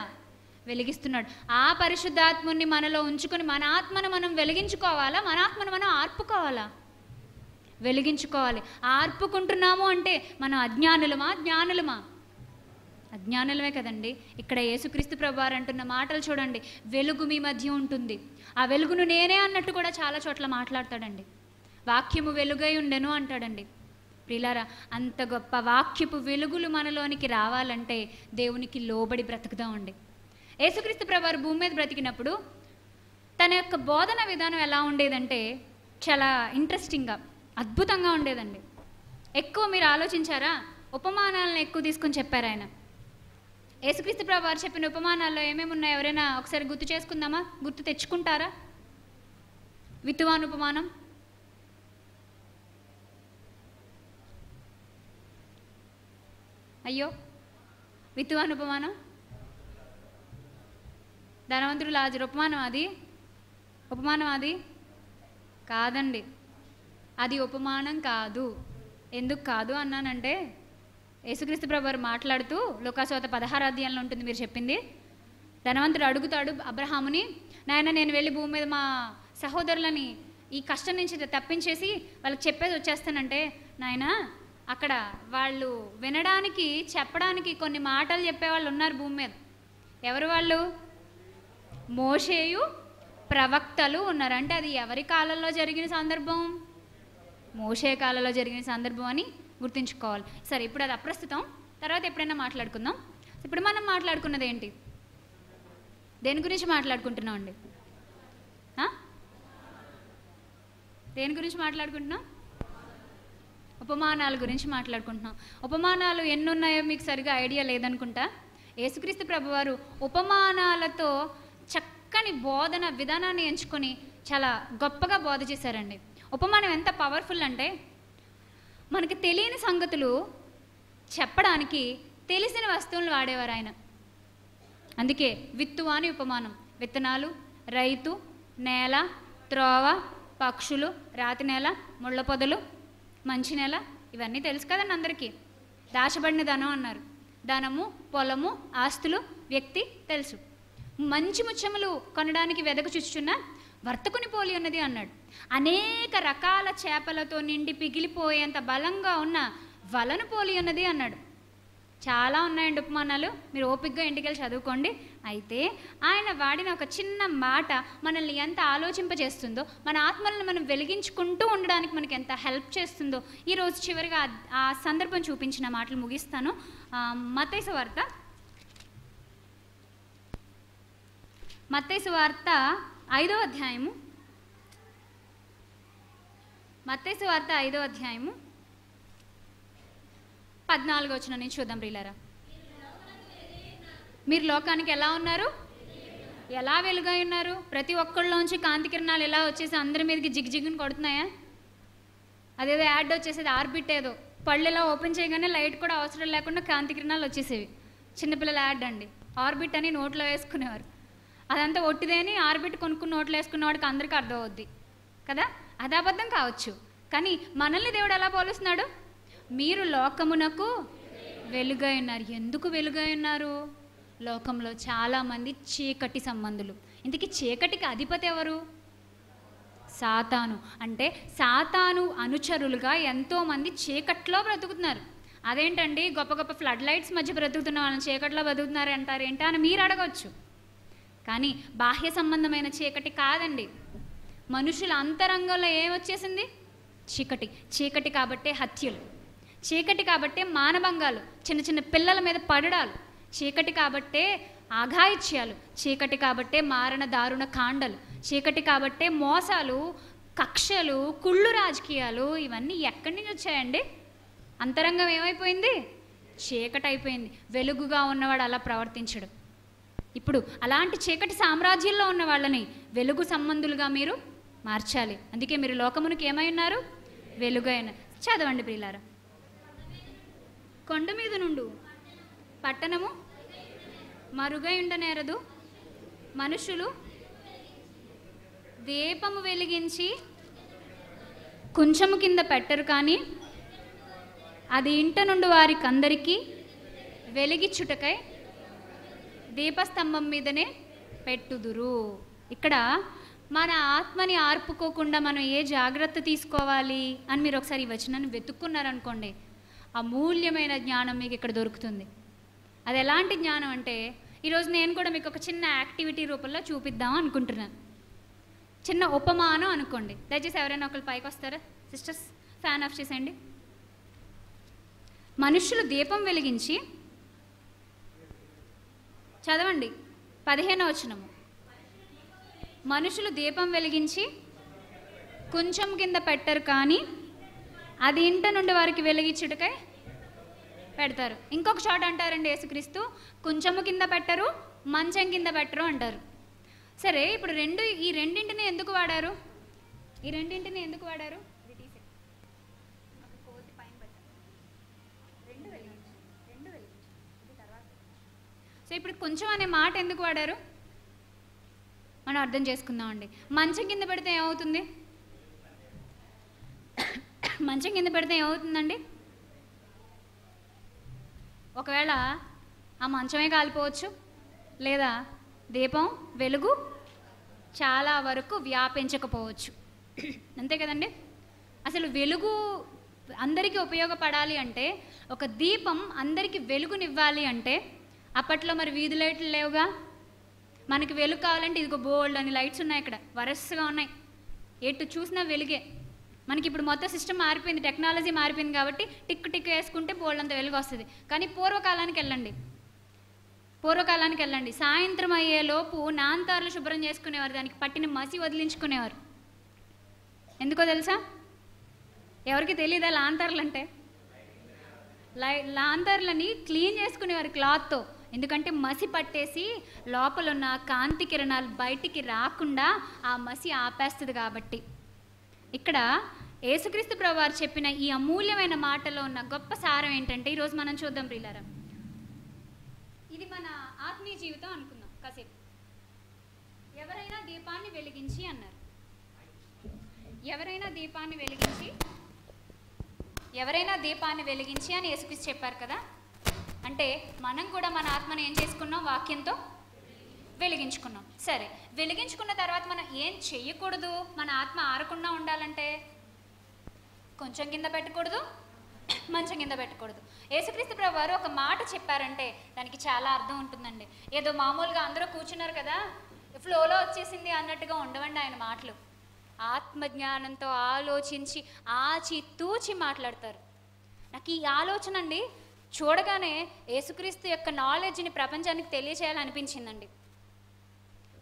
వెలిగిస్తున్నాడు. ఆ పరిశుద్ధాత్ముని మనలో ఉంచుకొని మన ఆత్మను మనం వెలిగించుకోవాలా, మన ఆత్మను మనం ఆర్పుకోవాలా? వెలిగించుకోవాలి. ఆర్పుకుంటున్నాము అంటే మనం అజ్ఞానులమా జ్ఞానులమా? అజ్ఞానులమే కదండి. ఇక్కడ యేసుక్రీస్తు ప్రభువారు అంటున్న మాటలు చూడండి, వెలుగు మీ మధ్య ఉంటుంది. ఆ వెలుగును నేనే అన్నట్టు కూడా చాలా చోట్ల మాట్లాడతాడండి. వాక్యము వెలుగై ఉండెను అంటాడండి. ప్రియులారా, అంత గొప్ప వాక్యపు వెలుగులు మనలోనికి రావాలంటే దేవునికి లోబడి బ్రతుకుదామండి. యేసుక్రీస్తు ప్రభువారు భూమి మీద బ్రతికినప్పుడు తన యొక్క బోధన విధానం ఎలా ఉండేదంటే చాలా ఇంట్రెస్టింగ్గా, అద్భుతంగా ఉండేదండి. ఎక్కువ మీరు ఆలోచించారా? ఉపమానాలను ఎక్కువ తీసుకొని చెప్పారు ఆయన. యేసుక్రీస్తు ప్రభువారు చెప్పిన ఉపమానాల్లో ఏమేమి ఉన్నాయో ఎవరైనా ఒకసారి గుర్తు చేసుకుందామా? గుర్తు తెచ్చుకుంటారా? విత్తువాని ఉపమానం, అయ్యో విత్తువాని ఉపమానం, ధనవంతుడు లాజరు ఉపమానం. ఉపమానం అది కాదండి. అది ఉపమానం కాదు. ఎందుకు కాదు అన్నానంటే యేసుక్రీస్తు ప్రభువారు మాట్లాడుతూ లూకాసువార్త 16వ అధ్యాయంలో ఉంటుంది మీరు చెప్పింది. ధనవంతుడు అడుగుతాడు అబ్రహాముని, నాయన నేను వెళ్ళి భూమి మీద మా సహోదరులని ఈ కష్టం నుంచి తప్పించేసి వాళ్ళకి చెప్పేసి వచ్చేస్తానంటే, నాయన అక్కడ వాళ్ళు వినడానికి చెప్పడానికి కొన్ని మాటలు చెప్పేవాళ్ళు ఉన్నారు భూమి మీద. ఎవరు వాళ్ళు? మోషేయు ప్రవక్తలు ఉన్నారు. అంటే అది ఎవరి కాలంలో జరిగిన సందర్భం? మోషే కాలంలో జరిగిన సందర్భం అని గుర్తుంచుకోవాలి. సరే, ఇప్పుడు అది అప్రస్తుతం, తర్వాత ఎప్పుడైనా మాట్లాడుకుందాం. ఇప్పుడు మనం మాట్లాడుకున్నది ఏంటి? దేని గురించి మాట్లాడుకుంటున్నాం అండి? దేని గురించి మాట్లాడుకుంటున్నాం? ఉపమానాల గురించి మాట్లాడుకుంటున్నాం. ఉపమానాలు ఎన్ని ఉన్నాయో మీకు సరిగా ఐడియా లేదనుకుంటా. యేసుక్రీస్తు ప్రభువారు ఉపమానాలతో చక్కని బోధన విధానాన్ని ఎంచుకొని చాలా గొప్పగా బోధ చేశారండి. ఉపమానం ఎంత పవర్ఫుల్ అంటే మనకి తెలియని సంగతులు చెప్పడానికి తెలిసిన వస్తువులను వాడేవారు ఆయన. అందుకే విత్తువాని ఉపమానం. విత్తనాలు, రైతు, నేల, త్రోవ, పక్షులు, రాతి నేల, ముళ్ళ పొదలు, మంచి నేల, ఇవన్నీ తెలుసు కదండి అందరికీ. దాచబడిన ధనం అన్నారు. ధనము, పొలము, ఆస్తులు, వ్యక్తి తెలుసు. మంచి ముత్యములు కొనడానికి వెదకు చూచుచున్న వర్తకుని పోలి ఉన్నది అన్నాడు. అనేక రకాల చేపలతో నిండి పిగిలిపోయేంత బలంగా ఉన్న వలను పోలి ఉన్నది అన్నాడు. చాలా ఉన్నాయండి ఉపమానాలు, మీరు ఓపికగా ఇంటికెళ్ళి చదువుకోండి. అయితే ఆయన వాడిన ఒక చిన్న మాట మనల్ని ఎంత ఆలోచింపజేస్తుందో, మన ఆత్మలను మనం వెలిగించుకుంటూ ఉండడానికి మనకి ఎంత హెల్ప్ చేస్తుందో ఈరోజు చివరిగా ఆ సందర్భం చూపించిన మాటలు ముగిస్తాను. మత్తయి సువార్త 5వ అధ్యాయము. మత్తయి సువార్త 5వ అధ్యాయము 14వ వచనం నుంచి చూద్దాం ప్రియులారా. మీరు లోకానికి ఎలా ఉన్నారు? ఎలా వెలుగై ఉన్నారు? ప్రతి ఒక్కళ్ళలోంచి కాంతి కిరణాలు ఎలా వచ్చేసి అందరి మీదకి జిగ్జిగ్ని కొడుతున్నాయా? అదేదో యాడ్ వచ్చేసేది, ఆర్బిట్ ఏదో పళ్ళు ఎలా ఓపెన్ చేయగానే లైట్ కూడా అవసరం లేకుండా కాంతి కిరణాలు వచ్చేసేవి. చిన్నపిల్లల యాడ్ అండి. ఆర్బిట్ అని నోట్లో వేసుకునేవారు. అదంతా ఒట్టిదేని ఆర్బిట్ కొనుక్కుని నోట్లో వేసుకున్న వాడికి అందరికీ అర్థం అవుద్ది కదా. అది అబద్ధం కావచ్చు, కానీ మనల్ని దేవుడు ఎలా పోలుస్తున్నాడు? మీరు లోకమునకు వెలుగై ఉన్నారు. ఎందుకు వెలుగై ఉన్నారు? లోకంలో చాలామంది చీకటి సంబంధులు. ఇంతకీ చీకటికి అధిపతి ఎవరు? సాతాను. అంటే సాతాను అనుచరులుగా ఎంతోమంది చీకట్లో బ్రతుకుతున్నారు. అదేంటండి గొప్ప గొప్ప ఫ్లడ్ లైట్స్ మధ్య బ్రతుకుతున్న వాళ్ళని చీకట్లో బ్రతుకుతున్నారు అంటారు ఏంటా అని మీరు అడగవచ్చు. కానీ బాహ్య సంబంధమైన చీకటి కాదండి. మనుషుల అంతరంగంలో ఏమొచ్చేసింది? చీకటి. చీకటి కాబట్టే హత్యలు, చీకటి కాబట్టే మానభంగాలు, చిన్న చిన్న పిల్లల మీద పడడాలు, చీకటి కాబట్టే ఆఘాయిత్యాలు, చీకటి కాబట్టే మారణ దారుణ కాండలు, చీకటి కాబట్టే మోసాలు, కక్షలు, కుళ్ళు రాజకీయాలు. ఇవన్నీ ఎక్కడి నుంచి వచ్చాయండి? అంతరంగం ఏమైపోయింది? చీకటి అయిపోయింది. వెలుగుగా ఉన్నవాడు అలా ప్రవర్తించడు. ఇప్పుడు అలాంటి చీకటి సామ్రాజ్యంలో ఉన్న వాళ్ళని వెలుగు సంబంధులుగా మీరు మార్చాలి. అందుకే మీరు లోకమునికి ఏమై ఉన్నారు? వెలుగైన. చదవండి ప్రియులారా. కొండ మీద నుండు పట్టణము మరుగై ఉండనేరదు. మనుషులు దీపము వెలిగించి కొంచెము కింద పెట్టరు, కానీ అది ఇంట నుండి వారికందరికీ వెలిగిచ్చుటకై దీపస్తంభం మీదనే పెట్టుదురు. ఇక్కడ మన ఆత్మని ఆర్పుకోకుండా మనం ఏ జాగ్రత్త తీసుకోవాలి అని మీరు ఒకసారి ఈ వచనాన్ని వెతుక్కున్నారనుకోండి, అమూల్యమైన జ్ఞానం మీకు ఇక్కడ దొరుకుతుంది. అది ఎలాంటి జ్ఞానం అంటే, ఈరోజు నేను కూడా మీకు ఒక చిన్న యాక్టివిటీ రూపంలో చూపిద్దాం అనుకుంటున్నాను. చిన్న ఉపమానం అనుకోండి. దయచేసి ఎవరైనా ఒకరు పైకి వస్తారా సిస్టర్స్? ఫ్యాన్ ఆఫ్ చేసేయండి. మనుషులు దీపం వెలిగించి, చదవండి 15వ వచనము. మనుషులు దీపం వెలిగించి కొంచెం కింద పెట్టరు, కానీ అది ఇంట నుండి వారికి వెలిగించుటకై పెడతారు. ఇంకొక చోట అంటారండి యేసుక్రీస్తు, కొంచెము కింద పెట్టరు, మంచం కింద పెట్టరు అంటారు. సరే, ఇప్పుడు ఈ రెండింటిని ఎందుకు వాడారు? సో ఇప్పుడు కొంచెం అనే మాట ఎందుకు వాడారు మనం అర్థం చేసుకుందామండి. మంచం కింద పెడితే ఏమవుతుంది? మంచం కింద పెడితే ఏమవుతుందండి? ఒకవేళ ఆ మంచమే కాలిపోవచ్చు, లేదా దీపం వెలుగు చాలా వరకు వ్యాపించకపోవచ్చు. అంతే కదండి. అసలు వెలుగు అందరికీ ఉపయోగపడాలి అంటే, ఒక దీపం అందరికీ వెలుగునివ్వాలి అంటే, అప్పట్లో మరి వీధి లైట్లు లేవుగా. మనకి వెలుగు కావాలంటే ఇదిగో బోల్డ్ అని లైట్స్ ఉన్నాయి, ఇక్కడ వరుసగా ఉన్నాయి, ఎటు చూసినా వెలుగే. మనకి ఇప్పుడు మొత్తం సిస్టమ్ మారిపోయింది, టెక్నాలజీ మారిపోయింది కాబట్టి టిక్ టిక్ వేసుకుంటే బోల్డ్ అంత వెలుగు వస్తుంది. కానీ పూర్వకాలానికి వెళ్ళండి, సాయంత్రం అయ్యేలోపు నాంతార్లు శుభ్రం చేసుకునేవారు, దానికి పట్టిన మసి వదిలించుకునేవారు. ఎందుకో తెలుసా? ఎవరికి తెలియదా లాంతర్లు అంటే? లాంతర్లని క్లీన్ చేసుకునేవారు క్లాత్తో. ఎందుకంటే మసి పట్టేసి లోపల ఉన్న కాంతి కిరణాలు బయటికి రాకుండా ఆ మసి ఆపేస్తుంది కాబట్టి. ఇక్కడ యేసుక్రీస్తు ప్రభువారు చెప్పిన ఈ అమూల్యమైన మాటలో ఉన్న గొప్ప సారం ఏంటంటే, ఈరోజు మనం చూద్దాం ప్రియులారా. ఇది మన ఆత్మీయ జీవితం అనుకుందాం కాసేపు. ఎవరైనా దీపాన్ని వెలిగించి అన్నారు. ఎవరైనా దీపాన్ని వెలిగించి అని యేసుక్రీస్తు చెప్పారు కదా. అంటే మనం కూడా మన ఆత్మను ఏం చేసుకున్నాం? వాక్యంతో వెలిగించుకున్నాం. సరే, వెలిగించుకున్న తర్వాత మనం ఏం చెయ్యకూడదు? మన ఆత్మ ఆరకుండా ఉండాలంటే కొంచెం కింద పెట్టకూడదు, మంచం కింద పెట్టకూడదు. యేసుక్రీస్తు ప్రభువారు ఒక మాట చెప్పారంటే దానికి చాలా అర్థం ఉంటుందండి. ఏదో మామూలుగా అందరూ కూర్చున్నారు కదా, ఫ్లోలో వచ్చేసింది అన్నట్టుగా ఉండవండి ఆయన మాటలు. ఆత్మజ్ఞానంతో ఆలోచించి ఆచితూచి మాట్లాడతారు. నాకు ఈ ఆలోచన అండి చూడగానే యేసుక్రీస్తు యొక్క నాలెడ్జ్ని ప్రపంచానికి తెలియచేయాలనిపించిందండి.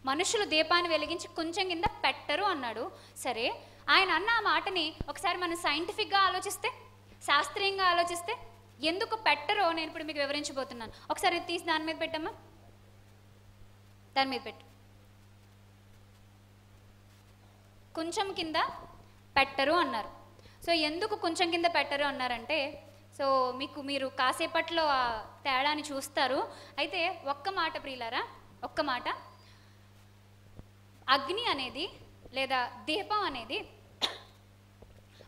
మనుషులు దీపాన్ని వెలిగించి కొంచెం కింద పెట్టరు అన్నాడు. సరే, ఆయన అన్న ఆ మాటని ఒకసారి మనం సైంటిఫిక్గా ఆలోచిస్తే, శాస్త్రీయంగా ఆలోచిస్తే ఎందుకు పెట్టరో నేను ఇప్పుడు మీకు వివరించబోతున్నాను. ఒకసారి తీసి దాని మీద పెట్టమ్మా, దాని మీద పెట్టు. కొంచెం కింద పెట్టరు అన్నారు. సో ఎందుకు కొంచెం కింద పెట్టరు అన్నారంటే, సో మీరు కాసేపట్లో ఆ తేడాని చూస్తారు. అయితే ఒక్క మాట ప్రియులారా, ఒక్క మాట. అగ్ని అనేది లేదా దీపం అనేది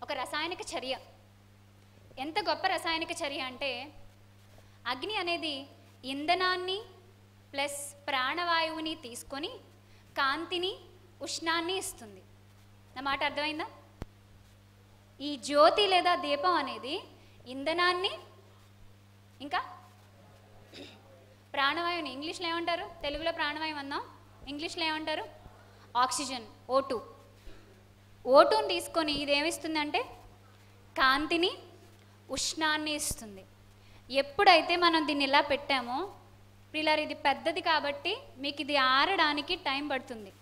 ఒక రసాయనిక చర్య. ఎంత గొప్ప రసాయనిక చర్య అంటే, అగ్ని అనేది ఇంధనాన్ని ప్లస్ ప్రాణవాయువుని తీసుకొని కాంతిని, ఉష్ణాన్ని ఇస్తుంది. నా మాట అర్థమైందా? ఈ జ్యోతి లేదా దీపం అనేది ఇంధనాన్ని, ఇంకా ప్రాణవాయువుని, ఇంగ్లీష్లో ఏమంటారు? తెలుగులో ప్రాణవాయువు అన్నాం, ఇంగ్లీష్లో ఏమంటారు? ఆక్సిజన్, ఓటుని తీసుకొని ఇదేమిస్తుందంటే కాంతిని, ఉష్ణాన్ని ఇస్తుంది. ఎప్పుడైతే మనం దీన్ని ఇలా పెట్టామో ప్రియులారా, ఇది పెద్దది కాబట్టి మీకు ఇది ఆరడానికి టైం పడుతుంది.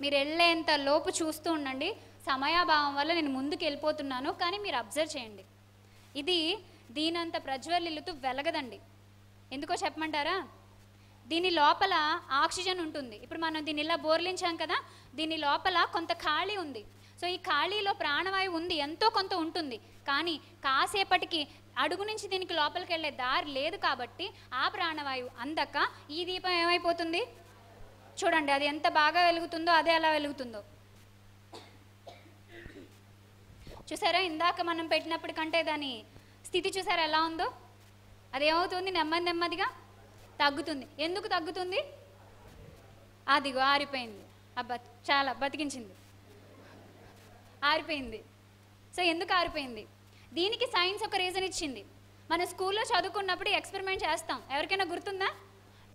మీరు వెళ్ళేంత లోపు చూస్తూ ఉండండి. సమయాభావం వల్ల నేను ముందుకు వెళ్ళిపోతున్నాను, కానీ మీరు అబ్జర్వ్ చేయండి. ఇది దీనంత ప్రజ్వలిల్లుతూ వెలగదండి. ఎందుకో చెప్పమంటారా? దీని లోపల ఆక్సిజన్ ఉంటుంది. ఇప్పుడు మనం దీన్ని ఇలా బోర్లించాం కదా, దీని లోపల కొంత ఖాళీ ఉంది. సో ఈ ఖాళీలో ప్రాణవాయువు ఉంది, ఎంతో కొంత ఉంటుంది, కానీ కాసేపటికి అడుగు నుంచి దీనికి లోపలికి వెళ్ళే దారి లేదు కాబట్టి ఆ ప్రాణవాయువు అందక ఈ దీపం ఏమైపోతుంది చూడండి, అది ఎంత బాగా వెలుగుతుందో అదే అలా వెలుగుతుందో. చూసారా, ఇందాక మనం పెట్టినప్పటికంటే దాని స్థితి చూసారా ఎలా ఉందో? అదేమవుతుంది, నెమ్మది నెమ్మదిగా తగ్గుతుంది. ఎందుకు తగ్గుతుంది? అదిగో ఆరిపోయింది. అబ్బా చాలా బతికించింది, ఆరిపోయింది. సో ఎందుకు ఆరిపోయింది? దీనికి సైన్స్ ఒక రీజన్ ఇచ్చింది. మనం స్కూల్లో చదువుకున్నప్పుడు ఎక్స్పెరిమెంట్ చేస్తాం, ఎవరికైనా గుర్తుందా?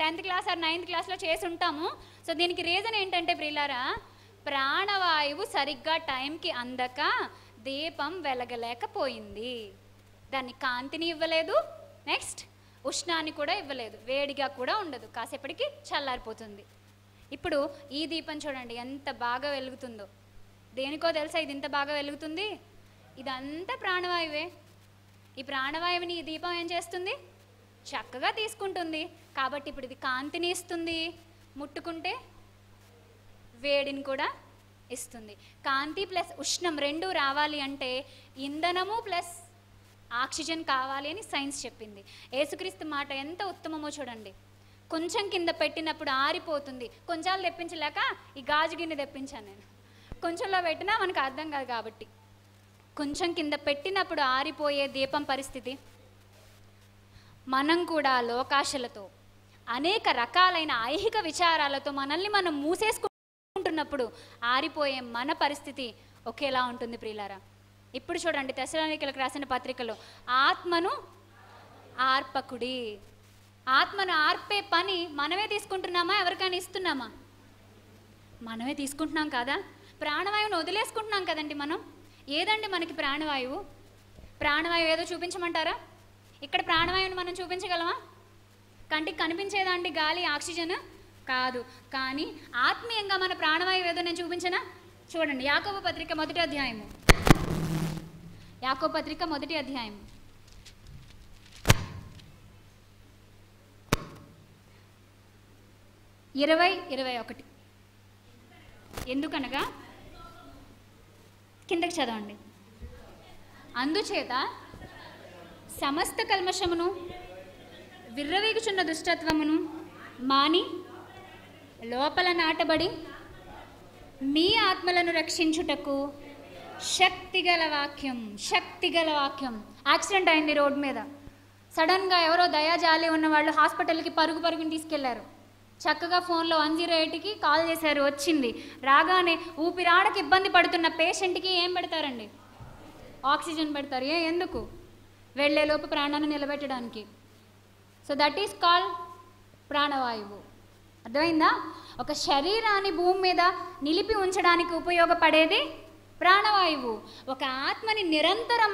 10th క్లాస్ ఆర్ 9th క్లాస్లో చేసి ఉంటాము. సో దీనికి రీజన్ ఏంటంటే ప్రియులారా, ప్రాణవాయువు సరిగ్గా టైంకి అందక దీపం వెలగలేకపోయింది. దాన్ని కాంతిని ఇవ్వలేదు, నెక్స్ట్ ఉష్ణాన్ని కూడా ఇవ్వలేదు, వేడిగా కూడా ఉండదు, కాసేపటికి చల్లారిపోతుంది. ఇప్పుడు ఈ దీపం చూడండి ఎంత బాగా వెలుగుతుందో. దేనికో తెలుసా ఇది ఇంత బాగా వెలుగుతుంది? ఇదంతా ప్రాణవాయువే. ఈ ప్రాణవాయువుని ఈ దీపం ఏం చేస్తుంది? చక్కగా తీసుకుంటుంది. కాబట్టి ఇప్పుడు ఇది కాంతిని ఇస్తుంది, ముట్టుకుంటే వేడిని కూడా ఇస్తుంది. కాంతి ప్లస్ ఉష్ణం రెండు రావాలి అంటే ఇంధనము ప్లస్ ఆక్సిజన్ కావాలి అని సైన్స్ చెప్పింది. యేసుక్రీస్తు మాట ఎంత ఉత్తమమో చూడండి. కొంచెం కింద పెట్టినప్పుడు ఆరిపోతుంది, కొంచెం తెప్పించలేక ఈ గాజు గిన్నె తెప్పించాను నేను. కొంచెంలో పెట్టినా మనకు అర్థం కాదు కాబట్టి కొంచెం కింద పెట్టినప్పుడు ఆరిపోయే దీపం పరిస్థితి. మనం కూడా లోకాశలతో అనేక రకాలైన ఐహిక విచారాలతో మనల్ని మనం మూసేసుకుంటున్నప్పుడు ఆరిపోయే మన పరిస్థితి ఒకేలా ఉంటుంది ప్రియులారా. ఇప్పుడు చూడండి తెస్సలోనికీయులకు రాసిన పత్రికలో ఆత్మను ఆర్పకుడి. ఆత్మను ఆర్పే పని మనమే తీసుకుంటున్నామా, ఎవరికైనా ఇస్తున్నామా? మనమే తీసుకుంటున్నాం కదా. ప్రాణవాయువును వదిలేసుకుంటున్నాం కదండి మనం. ఏదండి మనకి ప్రాణవాయువు? ప్రాణవాయువు ఏదో చూపించమంటారా? ఇక్కడ ప్రాణవాయువుని మనం చూపించగలమా? కంటికి కనిపించేదండి గాలి, ఆక్సిజన్ కాదు. కానీ ఆత్మీయంగా మన ప్రాణవాయువు ఏదో నేను చూపించనా? చూడండి యాకోబు పత్రిక 1వ అధ్యాయము. యాకోబు పత్రిక 1వ అధ్యాయం 20-21. ఎందుకనగా కిందకి చదవండి. అందుచేత సమస్త కల్మషమును విర్రవీగుచున్న దుష్టత్వమును మాని లోపల నాటబడి మీ ఆత్మలను రక్షించుటకు శక్తిగల వాక్యం. యాక్సిడెంట్ అయింది రోడ్ మీద. సడన్గా ఎవరో దయాజాలి ఉన్న వాళ్ళు హాస్పిటల్కి పరుగుని తీసుకెళ్లారు. చక్కగా ఫోన్లో 108కి కాల్ చేశారు, వచ్చింది. రాగానే ఊపిరాడకి ఇబ్బంది పడుతున్న పేషెంట్కి ఏం పెడతారండి? ఆక్సిజన్ పెడతారు. ఎందుకు? వెళ్ళేలోపు ప్రాణాన్ని నిలబెట్టడానికి. సో దట్ ఈస్ కాల్డ్ ప్రాణవాయువు. అర్థమైందా? ఒక శరీరాన్ని భూమి మీద నిలిపి ఉంచడానికి ఉపయోగపడేది ప్రాణవాయువు. ఒక ఆత్మని నిరంతరం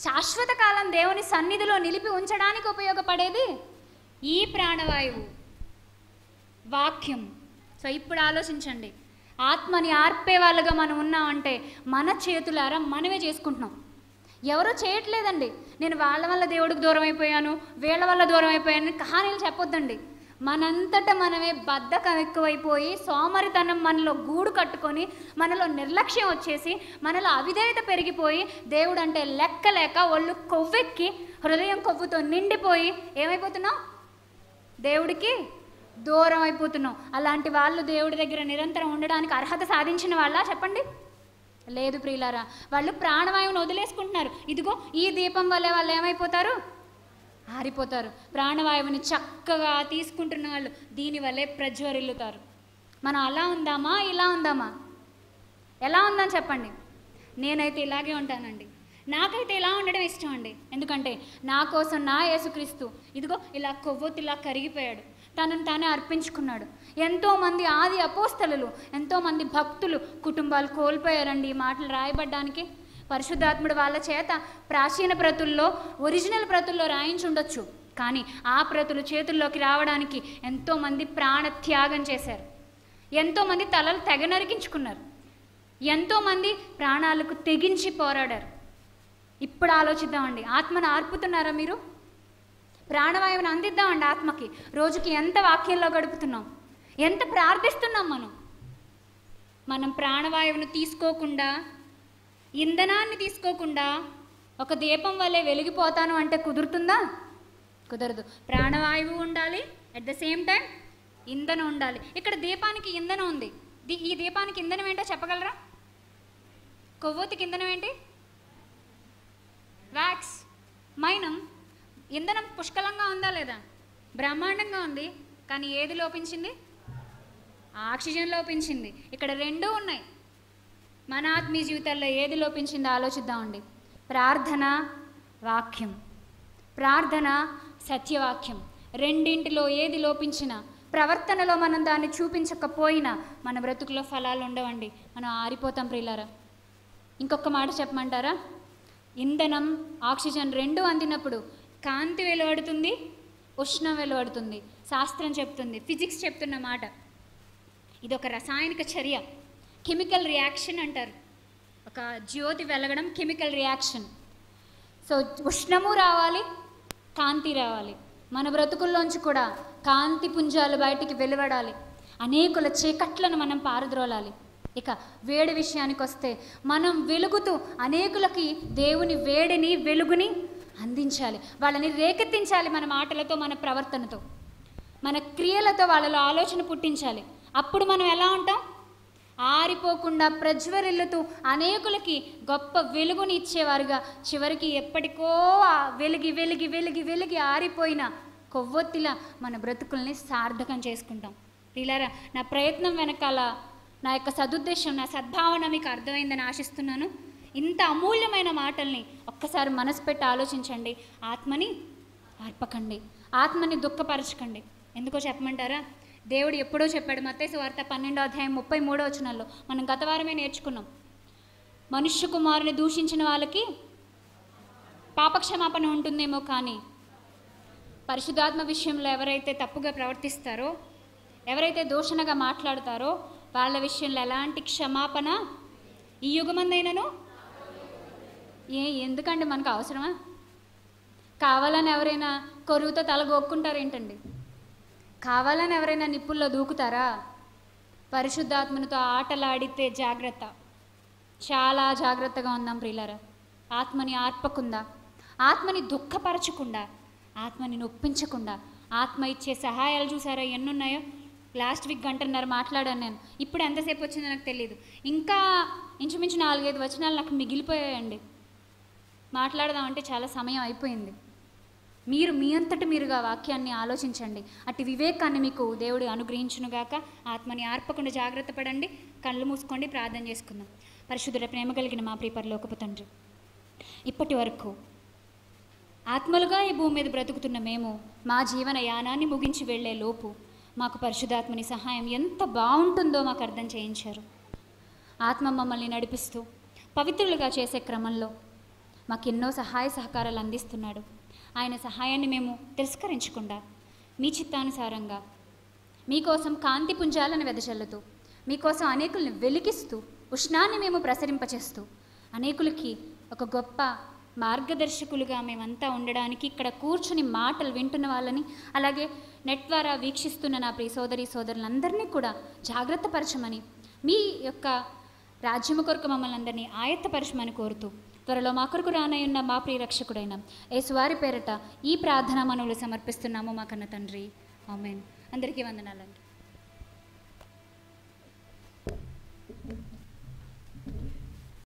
శాశ్వత కాలం దేవుని సన్నిధిలో నిలిపి ఉంచడానికి ఉపయోగపడేది ఈ ప్రాణవాయువు, వాక్యం. సో ఇప్పుడు ఆలోచించండి, ఆత్మని ఆర్పే వాళ్ళగా మనం ఉన్నామంటే మన చేతులారా మనమే చేసుకుంటున్నాం. ఎవరో చేయట్లేదండి. నేను వాళ్ళ వల్ల దేవుడికి దూరం అయిపోయాను, వీళ్ళ వల్ల దూరం అయిపోయాను కహానీలు చెప్పొద్దండి. మనంతటా మనమే బద్ధకం ఎక్కువైపోయి సోమరితనం మనలో గూడు కట్టుకొని మనలో నిర్లక్ష్యం వచ్చేసి మనలో అవిధేయత పెరిగిపోయి దేవుడు అంటే లెక్కలేక ఒళ్ళు కొవ్వెక్కి హృదయం కొవ్వుతో నిండిపోయి ఏమైపోతున్నాం? దేవుడికి దూరం అయిపోతున్నాం. అలాంటి వాళ్ళు దేవుడి దగ్గర నిరంతరం ఉండడానికి అర్హత సాధించిన వాళ్ళ చెప్పండి? లేదు ప్రియులారా. వాళ్ళు ప్రాణవాయువును వదిలేసుకుంటున్నారు. ఇదిగో ఈ దీపం వల్లే వాళ్ళు ఏమైపోతారు? ఆరిపోతారు. ప్రాణవాయువుని చక్కగా తీసుకుంటున్న వాళ్ళు దీనివల్లే ప్రజ్వరిల్లుతారు. మనం అలా ఉందామా, ఇలా ఉందామా? ఎలా ఉందని చెప్పండి. నేనైతే ఇలాగే ఉంటానండి. నాకైతే ఇలా ఉండడం ఇష్టం అండి. ఎందుకంటే నా కోసం నా యేసుక్రీస్తు ఇదిగో ఇలా కొవ్వొత్తిలా కరిగిపోయాడు, తనను తానే అర్పించుకున్నాడు. ఎంతోమంది ఆది అపోస్తలులు, ఎంతోమంది భక్తులు కుటుంబాలు కోల్పోయారండి ఈ మాటలు రాయబడ్డానికి. పరిశుద్ధాత్ముడు వాళ్ళ చేత ప్రాచీన ప్రతుల్లో, ఒరిజినల్ ప్రతుల్లో రాయించుండొచ్చు, కానీ ఆ ప్రతులు చేతుల్లోకి రావడానికి ఎంతోమంది ప్రాణత్యాగం చేశారు. ఎంతోమంది తలలు తెగ నరికించుకున్నారు. ఎంతోమంది ప్రాణాలకు తెగించి పోరాడారు. ఇప్పుడు ఆలోచిద్దామండి, ఆత్మను ఆర్పుతున్నారా మీరు? ప్రాణవాయువుని అందిద్దామండి ఆత్మకి. రోజుకి ఎంత వాక్యంలో గడుపుతున్నాం, ఎంత ప్రార్థిస్తున్నాం. మనం ప్రాణవాయువును తీసుకోకుండా ఇంధనాన్ని తీసుకోకుండా ఒక దీపం వల్లే వెలిగిపోతాను అంటే కుదురుతుందా? కుదరదు. ప్రాణవాయువు ఉండాలి, అట్ ద సేమ్ టైం ఇంధనం ఉండాలి. ఇక్కడ దీపానికి ఇంధనం ఉంది. ఈ దీపానికి ఇంధనం ఏంటో చెప్పగలరా? కొవ్వొత్తికి ఇంధనం ఏంటి? వ్యాక్స్. మైనం. ఇంధనం పుష్కలంగా ఉందా లేదా? బ్రహ్మాండంగా ఉంది. కానీ ఏది లోపించింది? ఆక్సిజన్ లోపించింది. ఇక్కడ రెండూ ఉన్నాయి. మన ఆత్మీయ జీవితాల్లో ఏది లోపించిందో ఆలోచిద్దామండి. ప్రార్థన, వాక్యం. ప్రార్థన, సత్యవాక్యం. రెండింటిలో ఏది లోపించినా, ప్రవర్తనలో మనం దాన్ని చూపించకపోయినా మన బ్రతుకులో ఫలాలు ఉండవండి. మనం ఆరిపోతాం ప్రియులారా. ఇంకొక మాట చెప్పమంటారా? ఇంధనం, ఆక్సిజన్ రెండూ అందినప్పుడు కాంతి వెలువడుతుంది, ఉష్ణం వెలువడుతుంది. శాస్త్రం చెప్తుంది, ఫిజిక్స్ చెప్తున్న మాట. ఇది ఒక రసాయనిక చర్య, కెమికల్ రియాక్షన్ అంటారు. ఒక జ్యోతి వెలగడం కెమికల్ రియాక్షన్. సో ఉష్ణము రావాలి, కాంతి రావాలి. మన బ్రతుకుల్లోంచి కూడా కాంతి పుంజాలు బయటికి వెలువడాలి. అనేకుల చీకట్లను మనం పారద్రోలాలి. ఇక వేడి విషయానికి వస్తే, మనం వెలుగుతూ అనేకులకి దేవుని వేడిని, వెలుగుని అందించాలి. వాళ్ళని రేకెత్తించాలి. మన మాటలతో, మన ప్రవర్తనతో, మన క్రియలతో వాళ్ళలో ఆలోచన పుట్టించాలి. అప్పుడు మనం ఎలా ఉంటాం? ఆరిపోకుండా ప్రజ్వరిల్లుతూ అనేకులకి గొప్ప వెలుగుని ఇచ్చేవారుగా, చివరికి ఎప్పటికో వెలిగి వెలిగి వెలిగి వెలిగి ఆరిపోయిన కొవ్వొత్తిలా మన బ్రతుకుల్ని సార్థకం చేసుకుంటాం. ప్రియులారా, నా ప్రయత్నం వెనకాల నా యొక్క సదుద్దేశం, నా సద్భావన మీకు అర్థమైందని ఆశిస్తున్నాను. ఇంత అమూల్యమైన మాటల్ని ఒక్కసారి మనసు పెట్టి ఆలోచించండి. ఆత్మని ఆర్పకండి, ఆత్మని దుఃఖపరచకండి. ఎందుకో చెప్పమంటారా? దేవుడు ఎప్పుడో చెప్పాడు. మత్తయి సువార్త 12:33 మనం గత వారమే నేర్చుకున్నాం. మనుష్య కుమారుని దూషించిన వాళ్ళకి పాపక్షమాపణ ఉంటుందేమో, కానీ పరిశుద్ధాత్మ విషయంలో ఎవరైతే తప్పుగా ప్రవర్తిస్తారో, ఎవరైతే దూషణగా మాట్లాడతారో వాళ్ళ విషయంలో ఎలాంటి క్షమాపణ ఈ యుగమందైనను. ఎందుకండి మనకు అవసరమా? కావాలని ఎవరైనా కొరువుతో తలగొక్కుంటారేంటండి? కావాలని ఎవరైనా నిప్పుల్లో దూకుతారా? పరిశుద్ధాత్మనితో ఆటలాడితే జాగ్రత్త, చాలా జాగ్రత్తగా ఉందాం ప్రియులారా. ఆత్మని ఆర్పకుండా, ఆత్మని దుఃఖపరచకుండా, ఆత్మని నొప్పించకుండా, ఆత్మ ఇచ్చే సహాయాలు చూసారా ఎన్నున్నాయో? లాస్ట్ వీక్ 1.5 గంట మాట్లాడాను నేను. ఇప్పుడు ఎంతసేపు వచ్చిందో నాకు తెలియదు. ఇంకా ఇంచుమించు 4-5 వచనాలు నాకు మిగిలిపోయాయండి. మాట్లాడదామంటే చాలా సమయం అయిపోయింది. మీరు మీ అంతటి మీరుగా వాక్యాన్ని ఆలోచించండి. అట్టి వివేకాన్ని మీకు దేవుడు అనుగ్రహించునుగాక. ఆత్మని ఆర్పకుండా జాగ్రత్త పడండి. కళ్ళు మూసుకోండి, ప్రార్థన చేసుకుందాం. పరిశుద్ధుడ, ప్రేమ కలిగిన మా ప్రియ పరలోకపు తండ్రి, ఇప్పటి వరకు ఆత్మలుగా ఈ భూమి మీద బ్రతుకుతున్న మేము మా జీవన యానాన్ని ముగించి వెళ్లే లోపు మాకు పరిశుద్ధాత్మని సహాయం ఎంత బాగుంటుందో మాకు అర్థం చేయించారు. ఆత్మ మమ్మల్ని నడిపిస్తూ పవిత్రులుగా చేసే క్రమంలో మాకెన్నో సహాయ సహకారాలు అందిస్తున్నాడు. ఆయన సహాయాన్ని మేము తిరస్కరించకుండా మీ చిత్తానుసారంగా మీకోసం కాంతి పుంజాలను వెదజల్లుతూ, మీకోసం అనేకుల్ని వెలికిస్తూ, ఉష్ణాన్ని మేము ప్రసరింపచేస్తూ, అనేకులకి ఒక గొప్ప మార్గదర్శకులుగా మేమంతా ఉండడానికి, ఇక్కడ కూర్చుని మాటలు వింటున్న వాళ్ళని, అలాగే నెట్ ద్వారా వీక్షిస్తున్న నా ప్రియ సోదరి సోదరులందరినీ కూడా జాగ్రత్త పరచమని, మీ యొక్క రాజ్యము కొరకు మమ్మల్ని అందరినీ ఆయత్తపరచమని కోరుతూ, త్వరలో మా కొరకు రానయ్యున్న మా ప్రియ రక్షకుడైన యేసువారి పేరట ఈ ప్రార్థన మనవులు సమర్పిస్తున్నాము మా కన్న తండ్రి. ఆమేన్. అందరికీ వందనాలండి.